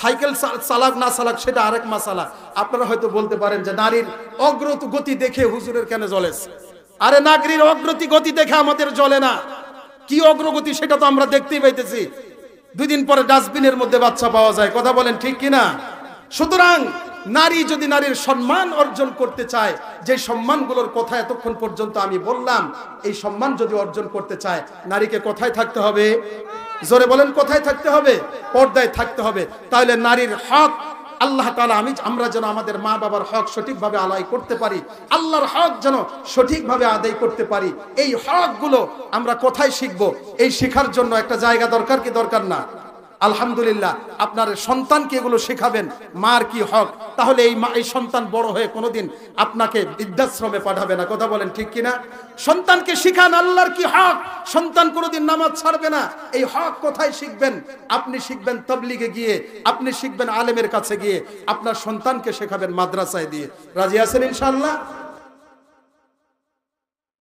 সাইকেল চালাক না চালাক সেটা আরেক মাসালা। আপনারা হয়তো বলতে পারেন যে নারীর অগ্রগতি দেখে হুজুরের কেন জ্বলেছে। আরে নারীর অগ্রগতি গতি দেখে আমাদের জ্বলে না। কি অগ্রগতি সেটা তো আমরা দেখতেই পাইতেছি। 2 দিন পরে ডাস্টবিনের মধ্যে বাচ্চা পাওয়া যায়। কথা বলেন ঠিক কিনা? সুতরাং নারী যদি নারীর সম্মান অর্জন করতে চায়, যে সম্মানগুলোর কথা এতক্ষণ পর্যন্ত আমি বললাম, এই সম্মান যদি অর্জন করতে চায়, নারীকে কোথায় থাকতে হবে? জোরে বলেন, কোথায় থাকতে হবে? পর্দায় থাকতে হবে। তাহলে নারীর হক আল্লাহ তাআলা আমরা যেন আমাদের মা বাবার হক সঠিকভাবে আদায় করতে পারি, আল্লাহর হক যেন সঠিকভাবে আদায় করতে পারি। এই হকগুলো আমরা কোথায় শিখব? এই শেখার জন্য একটা জায়গা দরকার কি দরকার না? আলহামদুলিল্লাহ, আপনার সন্তানকে এগুলো শেখাবেন, মার কি হক। তাহলে এই সন্তান বড় হয়ে কোনোদিন আপনাকে বৃদ্ধাশ্রমে পাঠাবে না। কথা বলেন ঠিক কিনা? সন্তানকে শিখান আল্লাহর কি হক, সন্তান কোনোদিন নামাজ ছাড়বে না। এই হক কোথায় শিখবেন? আপনি শিখবেন তাবলীগে গিয়ে, আপনি শিখবেন আলেমের কাছে গিয়ে, আপনার সন্তানকে শেখাবেন মাদ্রাসায় দিয়ে। রাজি আছেন ইনশাআল্লাহ?